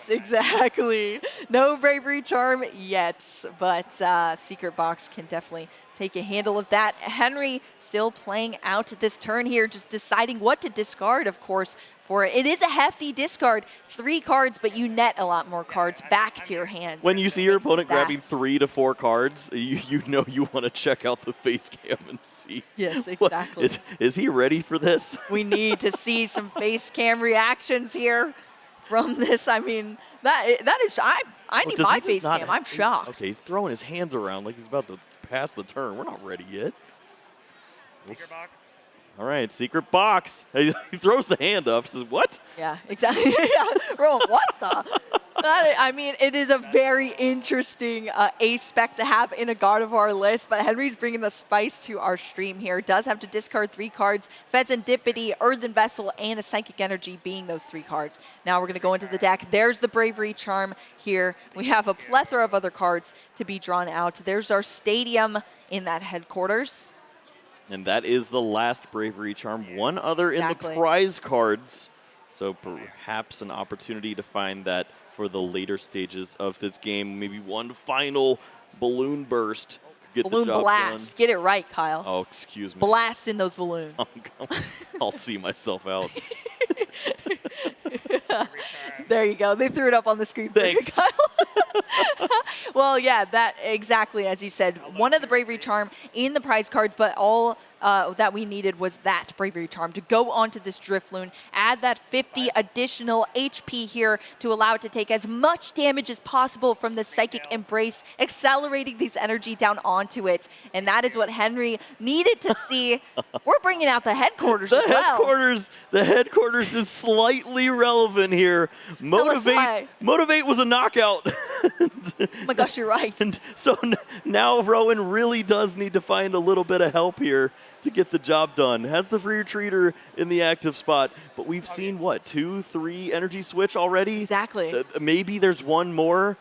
exactly. No Bravery Charm yet, but Secret Box can definitely take a handle of that. Henry still playing out this turn here, just deciding what to discard, of course, for it. It is a hefty discard, 3 cards, but you net a lot more cards back to your hand. When you see your opponent grabbing 3 to 4 cards, you know you want to check out the face cam and see. Yes, exactly. Is he ready for this? We need to see some face cam reactions here from this. I mean, that is, I need my face cam. I'm shocked. Okay, he's throwing his hands around like he's about to pass the turn. We're not ready yet. Secret box. All right, secret box. He throws the hand up, says, what? Yeah, exactly. Yeah, Rowan, what the? I mean, it is a very interesting ace spec to have in a Gardevoir list, but Henry's bringing the spice to our stream here. Does have to discard 3 cards, Pheasantipity, Earthen Vessel, and a Psychic Energy being those 3 cards. Now we're going to go into the deck. There's the Bravery Charm here. We have a plethora of other cards to be drawn out. There's our Stadium in that headquarters. And that is the last Bravery Charm. One other in the prize cards. So perhaps an opportunity to find that for the later stages of this game. Maybe one final balloon burst. Balloon blast. Get it right, Kyle. Oh, excuse me. Blast in those balloons. I'll see myself out. There you go. They threw it up on the screen. Thanks. For you, Kyle. Well, yeah, that exactly as you said. One of the Bravery Charm in the prize cards, but all that we needed was that Bravery Charm to go onto this Drifloon, add that 50 additional HP here to allow it to take as much damage as possible from the Psychic Embrace, accelerating these energy down onto it. And that is what Henry needed to see. We're bringing out the headquarters as well. The headquarters is slightly relevant here. Motivate was a knockout. Oh my gosh, you're right. And so now Rowan really does need to find a little bit of help here to get the job done. Has the free retreater in the active spot, but we've seen, what, 2, 3 energy switch already? Exactly. Maybe there's one more.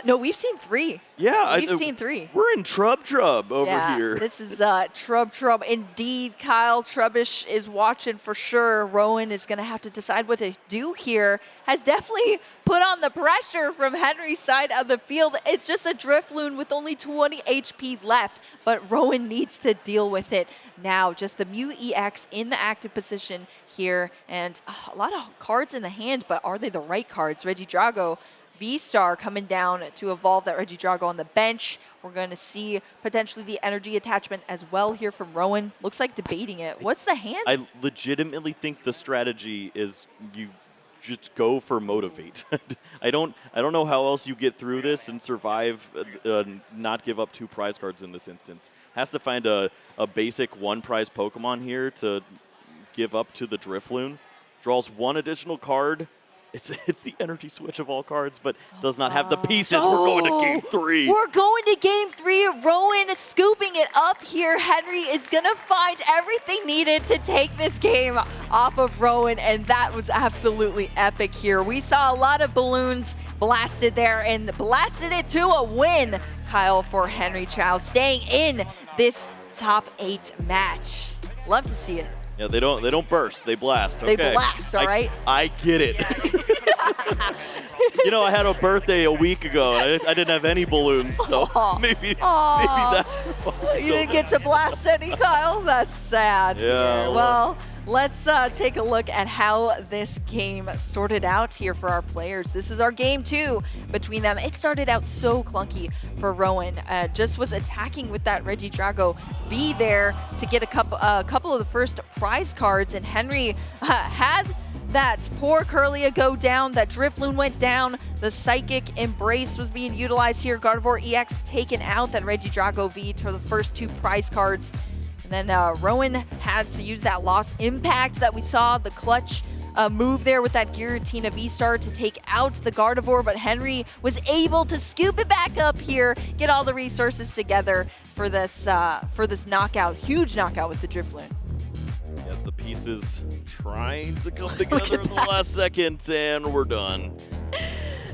No, we've seen 3. Yeah, We've seen 3. We're in Trub over Yeah, here. this is Trub indeed. Kyle Trubbish is watching for sure. Rowan is going to have to decide what to do here. Has definitely put on the pressure from Henry's side of the field. It's just a Drifloon with only 20 HP left, but Rowan needs to deal with it now. Just the Mew EX in the active position here, and a lot of cards in the hand, but are they the right cards? Regidrago, V-Star coming down to evolve that Regidrago on the bench. We're going to see potentially the energy attachment as well here from Rowan. Looks like debating it. What's the hand? I legitimately think the strategy is you just go for motivate. I don't know how else you get through this and survive, not give up 2 prize cards in this instance. Has to find a basic 1 prize Pokemon here to give up to the Drifloon. Draws 1 additional card. It's the energy switch of all cards, but does not have the pieces. We're going to game 3. We're going to game 3. Rowan is scooping it up here. Henry is going to find everything needed to take this game off of Rowan, and that was absolutely epic here. We saw a lot of balloons blasted there and blasted it to a win, Kyle, for Henry Chao, staying in this top 8 match. Love to see it. Yeah, they don't burst. They blast. Okay. They blast, all right? I get it. You know, I had a birthday a week ago. I didn't have any balloons, so maybe that's why. You didn't get to blast any, Kyle? That's sad. Yeah. Well, let's take a look at how this game sorted out here for our players. This is our game 2 between them. It started out so clunky for Rowan. Just was attacking with that Regidrago V there to get a couple of the first prize cards, and Henry had that poor Curlia go down, that Drifloon went down, the Psychic Embrace was being utilized here, Gardevoir EX taken out, that Regidrago V for the first 2 prize cards. And then Rowan had to use that Lost Impact that we saw, the clutch move there with that Giratina V-Star to take out the Gardevoir, but Henry was able to scoop it back up here, get all the resources together for this knockout, huge knockout with the Drifloon. Yeah, the pieces trying to come together in the last second, and we're done.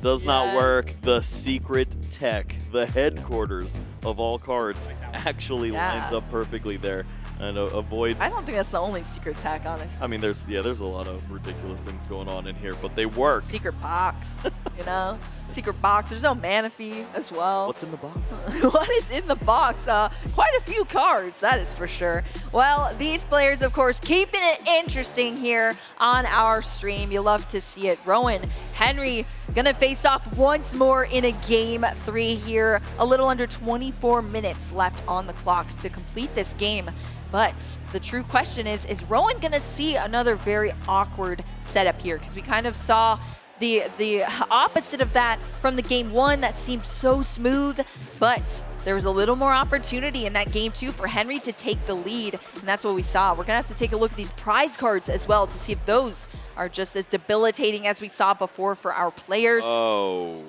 Does not work. The secret tech, the headquarters of all cards, actually lines up perfectly there and avoids. I don't think that's the only secret tech, honestly. I mean, there's a lot of ridiculous things going on in here, but they work. Secret box, you know? Secret box. There's no Manaphy as well. What's in the box? What is in the box? Quite a few cards, that is for sure. Well, these players, of course, keeping it interesting here on our stream. You love to see it. Rowan, Henry, gonna face off once more in a game 3 here. A little under 24 minutes left on the clock to complete this game. But the true question is Rowan gonna see another very awkward setup here? Because we kind of saw the opposite of that from the game 1 that seemed so smooth, but there was a little more opportunity in that game 2 for Henry to take the lead, and that's what we saw. We're gonna have to take a look at these prize cards as well to see if those are just as debilitating as we saw before for our players. Oh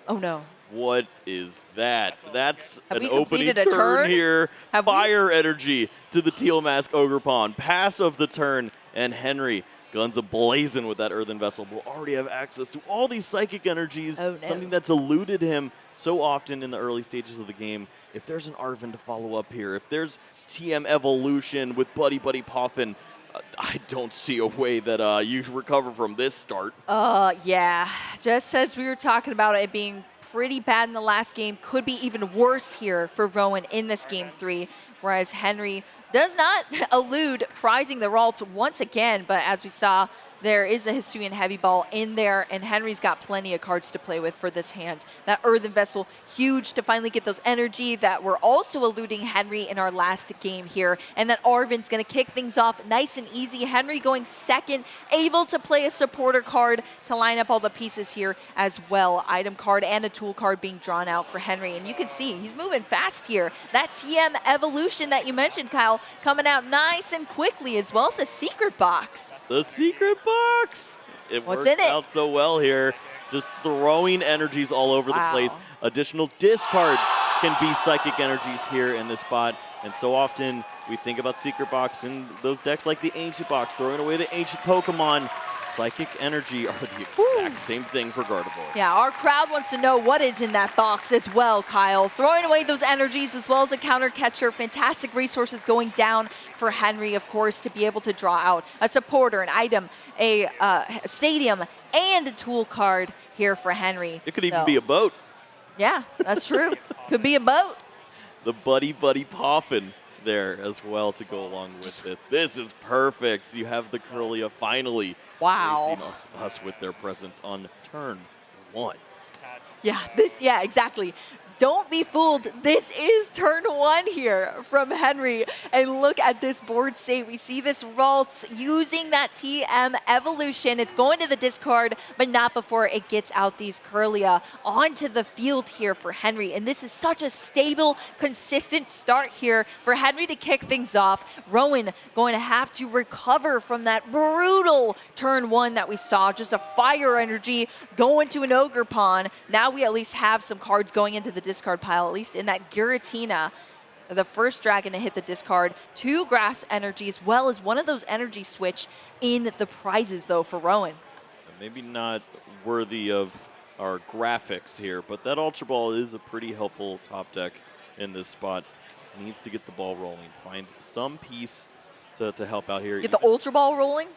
No. What is that? That's Have an we opening completed a turn here. Have we? Fire energy to the Teal Mask Ogerpon. Pass of the turn, and Henry, guns ablazing with that Earthen Vessel, will already have access to all these psychic energies, something that's eluded him so often in the early stages of the game. If there's an Arven to follow up here, if there's TM Evolution with Buddy Poffin, I don't see a way that you recover from this start. Yeah, just as we were talking about it being pretty bad in the last game, could be even worse here for Rowan in this game 3, whereas Henry does not elude prizing the Ralts once again, but as we saw, there is a Hisuian Heavy Ball in there, and Henry's got plenty of cards to play with for this hand. That Earthen Vessel, huge to finally get those energy that were also eluding Henry in our last game here. And that Arven's going to kick things off nice and easy. Henry going second, able to play a supporter card to line up all the pieces here as well. Item card and a tool card being drawn out for Henry. And you can see he's moving fast here. That TM Evolution that you mentioned, Kyle, coming out nice and quickly, as well as the secret box. The secret box. It What's works in it? out so well here. Just throwing energies all over the place. Additional discards can be psychic energies here in this spot. And so often we think about Secret Box in those decks like the Ancient Box, throwing away the Ancient Pokemon. Psychic Energy are the exact same thing for Gardevoir. Yeah, our crowd wants to know what is in that box as well, Kyle. Throwing away those energies as well as a counter catcher. Fantastic resources going down for Henry, of course, to be able to draw out a supporter, an item, a stadium, and a tool card here for Henry. It could even be a boat. Yeah, that's true. Could be a boat. The Buddy poppin' there as well to go along with this. This is perfect. You have the Curlia finally Wow. gracing us with their presence on turn 1. Yeah, exactly. Don't be fooled. This is turn 1 here from Henry. And look at this board state. We see this Ralts using that TM evolution. It's going to the discard, but not before it gets out these Curlia onto the field here for Henry. And this is such a stable, consistent start here for Henry to kick things off. Rowan going to have to recover from that brutal turn 1 that we saw. Just a fire energy going to an Ogre Pawn. Now we at least have some cards going into the discard pile, at least in that Giratina, the first dragon to hit the discard, 2 grass energy, as well as one of those energy switch in the prizes, though, for Rowan. Maybe not worthy of our graphics here, but that Ultra Ball is a pretty helpful top deck in this spot. Just needs to get the ball rolling, find some piece to help out here. Get the Ultra Ball rolling?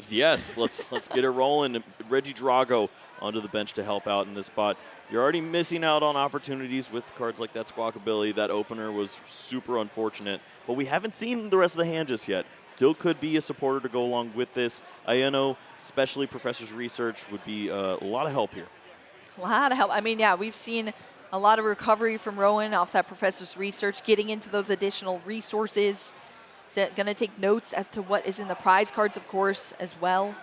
Yes, let's get it rolling. Regidrago onto the bench to help out in this spot. You're already missing out on opportunities with cards like that Squawkabilly. That opener was super unfortunate, but we haven't seen the rest of the hand just yet. Still could be a supporter to go along with this. Iono, especially Professor's Research, would be a lot of help here. A lot of help. I mean, yeah, we've seen a lot of recovery from Rowan off that Professor's Research, getting into those additional resources. Going to take notes as to what is in the prize cards, of course, as well.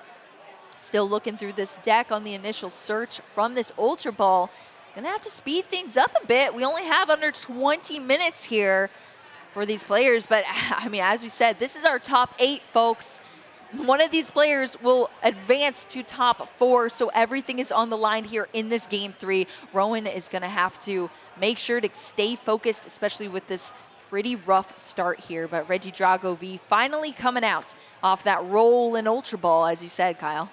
Still looking through this deck on the initial search from this Ultra Ball. Gonna have to speed things up a bit. We only have under 20 minutes here for these players, but I mean, as we said, this is our top 8, folks. One of these players will advance to top 4, so everything is on the line here in this game 3. Rowan is gonna have to make sure to stay focused, especially with this pretty rough start here, but Regidrago V finally coming out off that roll in Ultra Ball, as you said, Kyle.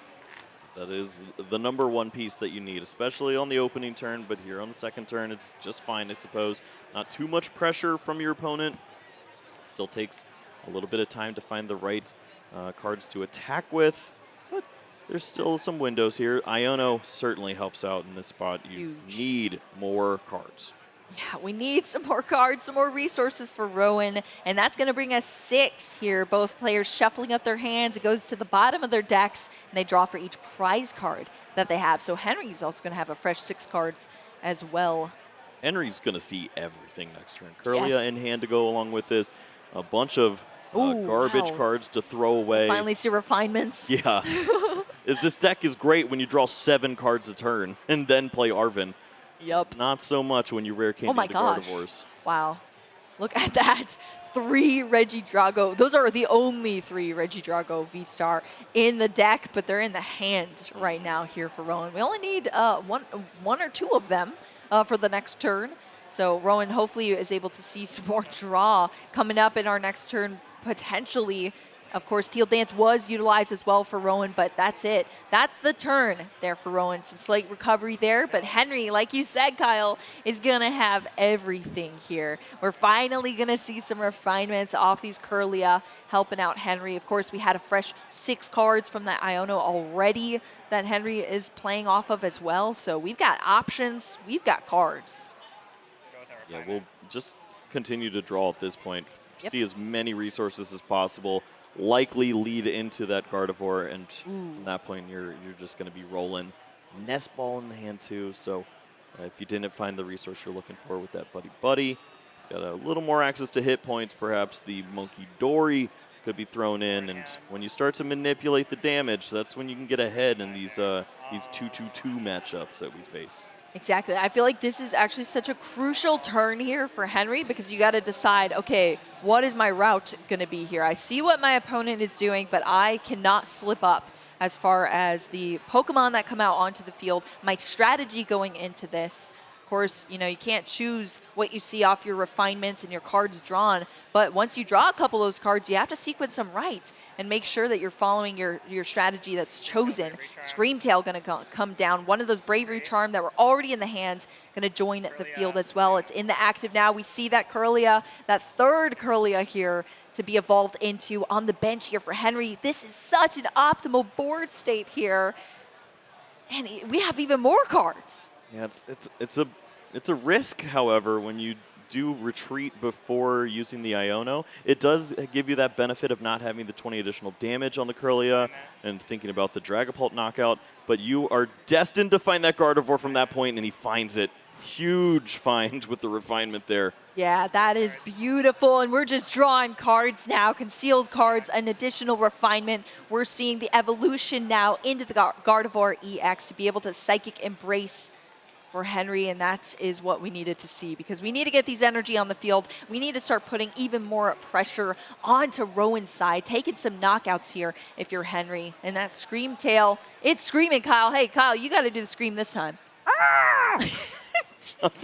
That is the number 1 piece that you need, especially on the opening turn, but here on the second turn, it's just fine, I suppose. Not too much pressure from your opponent. Still takes a little bit of time to find the right cards to attack with, but there's still some windows here. Iono certainly helps out in this spot. You need more cards. Yeah, we need some more cards, some more resources for Rowan, and that's going to bring us 6 here. Both players shuffling up their hands. It goes to the bottom of their decks, and they draw for each prize card that they have. So Henry's also going to have a fresh 6 cards as well. Henry's going to see everything next turn. Curlia in hand to go along with this. A bunch of garbage cards to throw away. Finally see refinements. Yeah. This deck is great when you draw 7 cards a turn and then play Arven. Yep. Not so much when you rare candy the Gardevoirs. Wow. Look at that. 3 Regidrago. Those are the only 3 Regidrago V-Star in the deck, but they're in the hand right now here for Rowan. We only need one or 2 of them for the next turn. So Rowan hopefully is able to see some more draw coming up in our next turn, potentially. Of course, Teal Dance was utilized as well for Rowan, but that's it. That's the turn there for Rowan. Some slight recovery there, but Henry, like you said, Kyle, is going to have everything here. We're finally going to see some refinements off these Curlia, helping out Henry. Of course, we had a fresh 6 cards from that Iono already that Henry is playing off of as well. So we've got options. We've got cards. Yeah, we'll just continue to draw at this point. See as many resources as possible. Likely lead into that Gardevoir, and at that point you're just going to be rolling. Nest Ball in the hand too, so if you didn't find the resource you're looking for with that Buddy, got a little more access to hit points. Perhaps the Monkey Dory could be thrown in, and when you start to manipulate the damage, that's when you can get ahead in these 2-2-2 matchups that we face. Exactly. I feel like this is actually such a crucial turn here for Henry, because you got to decide, okay, what is my route going to be here? I see what my opponent is doing, but I cannot slip up as far as the Pokemon that come out onto the field. My strategy going into this, course, you know, you can't choose what you see off your refinements and your cards drawn. But once you draw a couple of those cards, you have to sequence them right and make sure that you're following your strategy that's chosen. Screamtail going to come down. One of those Bravery Charm that were already in the hand going to join the field as well. It's in the active now. We see that Kirlia, that third Kirlia here to be evolved into on the bench here for Henry. This is such an optimal board state here. And we have even more cards. Yeah, it's a risk, however, when you do retreat before using the Iono. It does give you that benefit of not having the 20 additional damage on the Kirlia and thinking about the Dragapult knockout, but you are destined to find that Gardevoir from that point, and he finds it. Huge find with the refinement there. Yeah, that is beautiful, and we're just drawing cards now, concealed cards, an additional refinement. We're seeing the evolution now into the Gardevoir EX to be able to Psychic Embrace for Henry, and that is what we needed to see because we need to get these energy on the field. We need to start putting even more pressure onto Rowan's side, taking some knockouts here if you're Henry. And that Screamtail, it's screaming, Kyle. Hey, Kyle, you got to do the scream this time.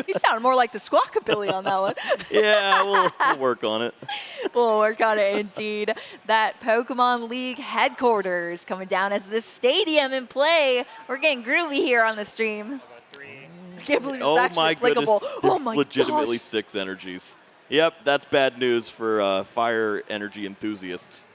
You sound more like the Squawkabilly on that one. Yeah, we'll work on it. We'll work on it indeed. That Pokemon League headquarters coming down as the stadium in play. We're getting groovy here on the stream. I can't believe it's actually my applicable. goodness, Oh it's my legitimately gosh. 6 energies. Yep, that's bad news for fire energy enthusiasts.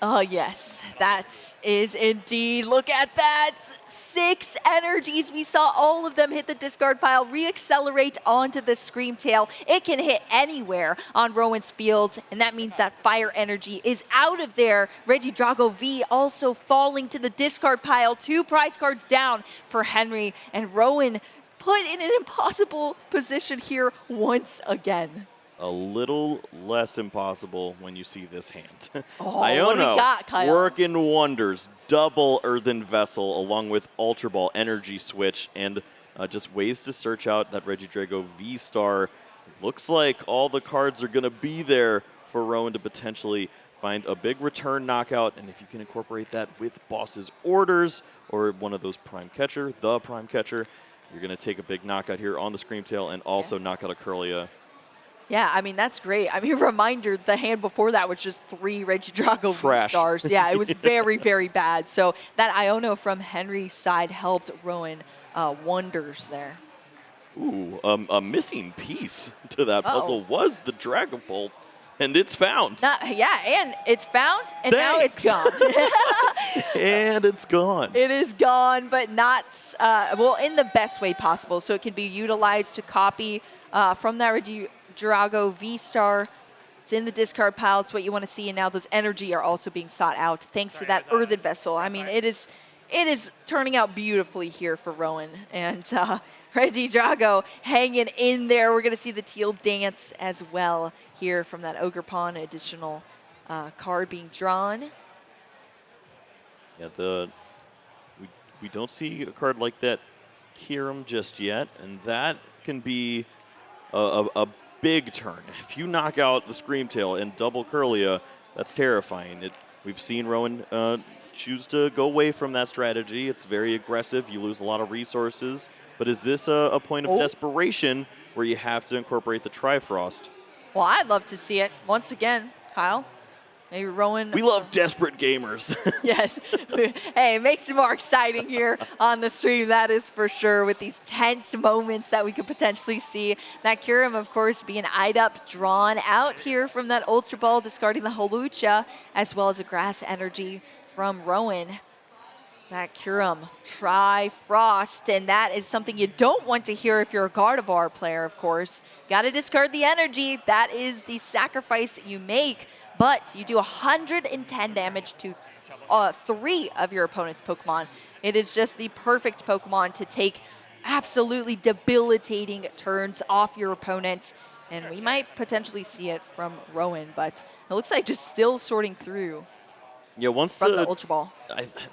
Oh, yes, that is indeed. Look at that. 6 energies. We saw all of them hit the discard pile, re-accelerate onto the Screamtail. It can hit anywhere on Rowan's field, and that means that fire energy is out of there. Regidrago V also falling to the discard pile. 2 prize cards down for Henry, and Rowan put in an impossible position here once again. A little less impossible when you see this hand. Oh, Iono, what do we got, Kyle? working wonders. Double Earthen Vessel along with Ultra Ball, Energy Switch, and just ways to search out that Regidrago V-Star. Looks like all the cards are going to be there for Rowan to potentially find a big return knockout, and if you can incorporate that with Boss's Orders or one of those Prime Catcher, the Prime Catcher, you're going to take a big knockout here on the Screamtail and also knock out a Kirlia. Yeah, I mean, that's great. I mean, reminder, the hand before that was just 3 Regidrago V-Stars. Yeah, it was very, very bad. So that Iono from Henry's side helped Rowan wonders there. Ooh, a missing piece to that puzzle was the Dragapult, and it's found. Yeah, and it's found, and now it's gone. And it's gone. It is gone, but not, well, in the best way possible. So it can be utilized to copy from that Regidrago V-Star. It's in the discard pile. It's what you want to see, and now those energy are also being sought out thanks to that Earthen Vessel. I mean, it is turning out beautifully here for Rowan. And Regidrago hanging in there. We're going to see the teal dance as well here from that Ogerpon additional card being drawn. Yeah, we don't see a card like that Kyurem just yet, and that can be a big turn. If you knock out the Screamtail and double Kirlia, that's terrifying. We've seen Rowan choose to go away from that strategy. It's very aggressive. You lose a lot of resources. But is this a point of desperation where you have to incorporate the Trifrost? Well, I'd love to see it once again, Kyle. Maybe Rowan. We love desperate gamers. Yes. Hey, it makes it more exciting here on the stream, that is for sure, with these tense moments that we could potentially see. That Kyurem, of course, being eyed up, drawn out here from that Ultra Ball, discarding the Hawlucha, as well as a Grass Energy from Rowan. That Kyurem, Trifrost, and that is something you don't want to hear if you're a Gardevoir player, of course. Got to discard the energy. That is the sacrifice you make. But you do 110 damage to 3 of your opponent's Pokemon. It is just the perfect Pokemon to take absolutely debilitating turns off your opponent. And we might potentially see it from Rowan, but it looks like just still sorting through. Yeah, once from the Ultra Ball.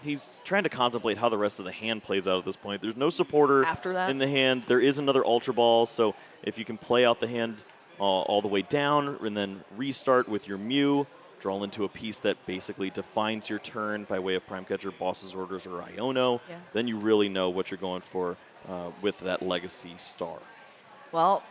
He's trying to contemplate how the rest of the hand plays out at this point. There's no supporter After that? in the hand. There is another Ultra Ball, so if you can play out the hand all the way down and then restart with your Mew, draw into a piece that basically defines your turn by way of Prime Catcher, Boss's Orders, or Iono, then you really know what you're going for with that Legacy Star. Well,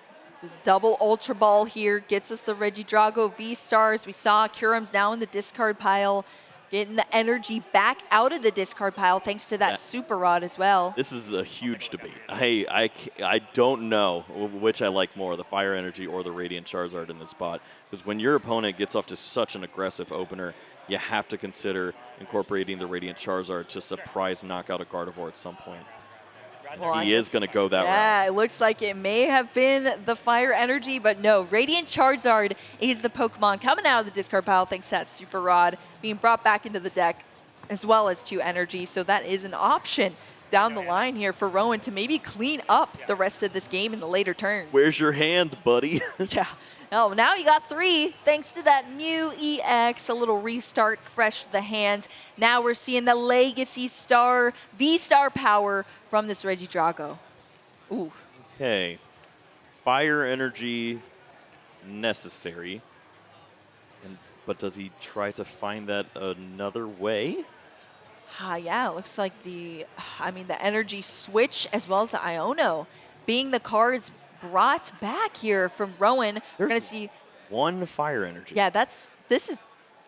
the double Ultra Ball here gets us the Regidrago V-Stars. We saw Curum's now in the discard pile, getting the energy back out of the discard pile thanks to that Super Rod as well. This is a huge debate. I don't know which I like more, the Fire Energy or the Radiant Charizard in this spot. Because when your opponent gets off to such an aggressive opener, you have to consider incorporating the Radiant Charizard to surprise knock out a Gardevoir at some point. Well, He is going to go that route. Yeah, it looks like it may have been the Fire Energy, but no. Radiant Charizard is the Pokemon coming out of the discard pile thanks to that Super Rod being brought back into the deck, as well as 2 Energy. So that is an option down the line here for Rowan to maybe clean up the rest of this game in the later turns. Where's your hand, buddy? Yeah. Oh, now you got 3 thanks to that new EX, a little restart, fresh the hand. Now we're seeing the Legacy Star, V-Star power from this Regidrago. Ooh. Okay. Fire Energy necessary. But does he try to find that another way? Yeah, it looks like the energy switch as well as the Iono being the cards brought back here from Rowan. We're going to see 1 Fire Energy. Yeah, this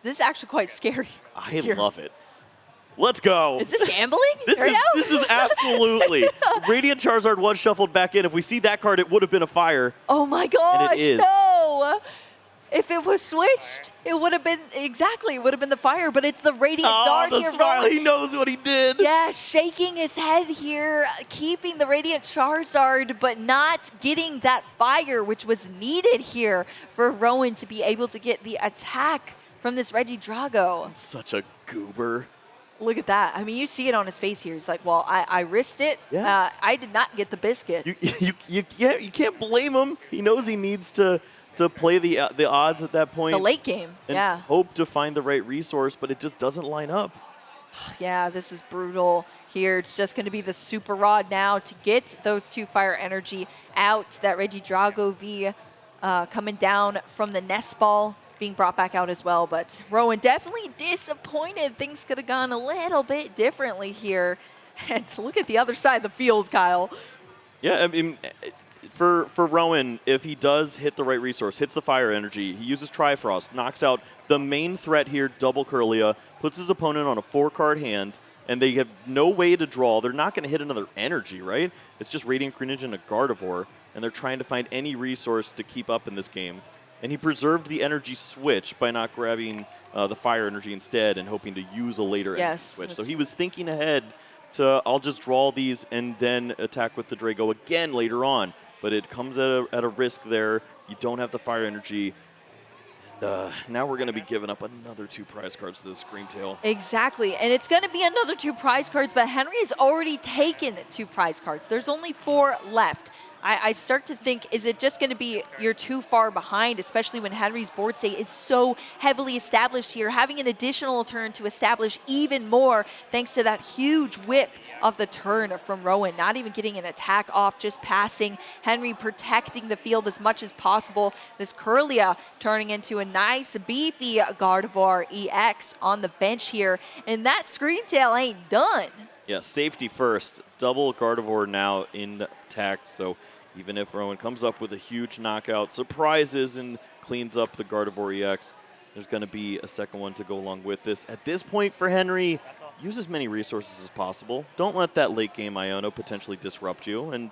is actually quite scary. I love it. Let's go. Is this gambling? This is absolutely. Radiant Charizard was shuffled back in. If we see that card, it would have been a fire. Oh my gosh, and it is. no. If it was switched, it would have been the fire, but it's the Radiant Zard the here. smile. Rowan. He knows what he did. Yeah, shaking his head here, keeping the Radiant Charizard, but not getting that fire, which was needed here for Rowan to be able to get the attack from this Regidrago. I'm such a goober. Look at that. I mean, you see it on his face here. He's like, well, I risked it. Yeah. I did not get the biscuit. You can't blame him. He knows he needs to play the odds at that point. The late game, and yeah. hope to find the right resource, but it just doesn't line up. Yeah, this is brutal here. It's just going to be the Super Rod now to get those 2 Fire Energy out. That Regidrago V coming down from the Nest Ball being brought back out as well. But Rowan definitely disappointed. Things could have gone a little bit differently here. And look at the other side of the field, Kyle. Yeah, I mean, for Rowan, if he does hit the right resource, hits the Fire Energy, he uses Trifrost, knocks out the main threat here, double Curlia, puts his opponent on a 4-card hand, and they have no way to draw. They're not going to hit another energy, right? It's just Radiant Greninja and a Gardevoir, and they're trying to find any resource to keep up in this game. And he preserved the energy switch by not grabbing the Fire Energy instead and hoping to use a later energy switch. So he was thinking ahead to, I'll just draw these and then attack with the Drago again later on. But it comes at a risk there. You don't have the Fire Energy. And now we're going to be giving up another 2 prize cards to the Screamtail. Exactly, and it's going to be another 2 prize cards, but Henry has already taken 2 prize cards. There's only 4 left. I start to think, is it just going to be you're too far behind, especially when Henry's board state is so heavily established here, having an additional turn to establish even more thanks to that huge whiff of the turn from Rowan, not even getting an attack off, just passing. Henry protecting the field as much as possible. This Curlia turning into a nice, beefy Gardevoir EX on the bench here, and that Screamtail ain't done. Yeah, safety first. Double Gardevoir now intact, so even if Rowan comes up with a huge knockout, surprises and cleans up the Gardevoir EX, there's going to be a second one to go along with this. At this point for Henry, use as many resources as possible. Don't let that late game Iono potentially disrupt you, and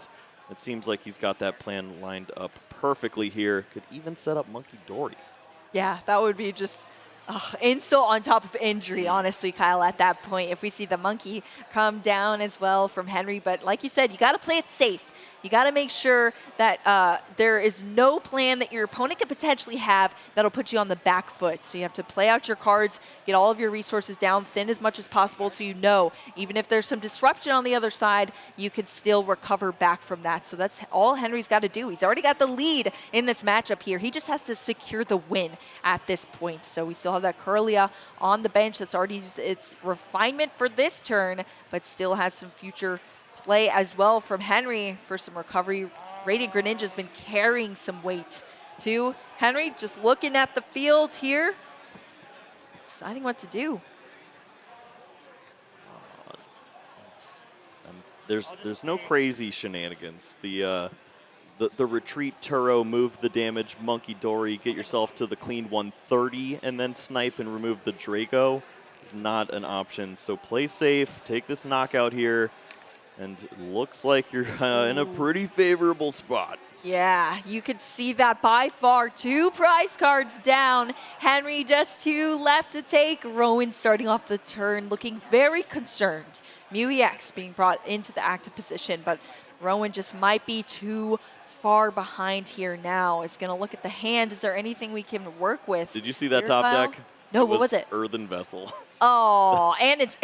it seems like he's got that plan lined up perfectly here. Could even set up Monkey Dory. Yeah, that would be just insult on top of injury, honestly, Kyle, at that point, if we see the monkey come down as well from Henry. But like you said, you got to play it safe. You got to make sure that there is no plan that your opponent could potentially have that'll put you on the back foot. So you have to play out your cards, get all of your resources down thin as much as possible so you know, even if there's some disruption on the other side, you could still recover back from that. So that's all Henry's got to do. He's already got the lead in this matchup here. He just has to secure the win at this point. So we still have that Curlia on the bench that's already used its refinement for this turn, but still has some future play as well from Henry for some recovery. Radiant Greninja's been carrying some weight too. Henry just looking at the field here, deciding what to do. There's no crazy shenanigans. The the retreat Turo, move the damage Monkey Dory, get yourself to the clean 130, and then snipe and remove the Draco is not an option. So play safe, take this knockout here, and it looks like you're in a pretty favorable spot. Yeah, you could see that by far. 2 prize cards down. Henry just 2 left to take. Rowan starting off the turn looking very concerned. Mew EX being brought into the active position, but Rowan just might be too far behind here now. Is going to look at the hand. Is there anything we can work with? Did you see that here, top Kyle? deck? No, what was it? Earthen Vessel. Oh, and it's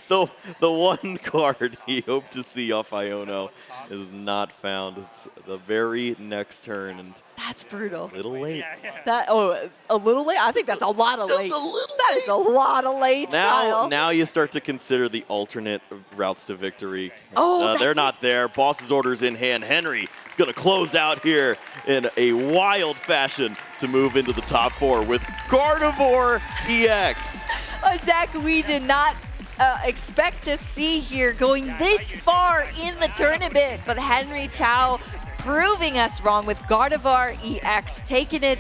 the one card he hoped to see off Iono is not found. It's the very next turn, and that's brutal. a little late. That a little late? I think that's a lot of late. Just a little That is a lot of late, Kyle. Now you start to consider the alternate routes to victory. Oh, they're not there. Boss's orders in hand. Henry is going to close out here in a wild fashion to move into the top 4 with Carnivore EX. A deck we did not expect to see here going this far in the tournament, but Henry Chao proving us wrong with Gardevoir EX, taking it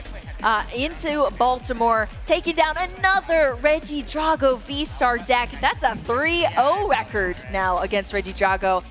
into Baltimore, taking down another Regidrago V-Star deck. That's a 3-0 record now against Regidrago.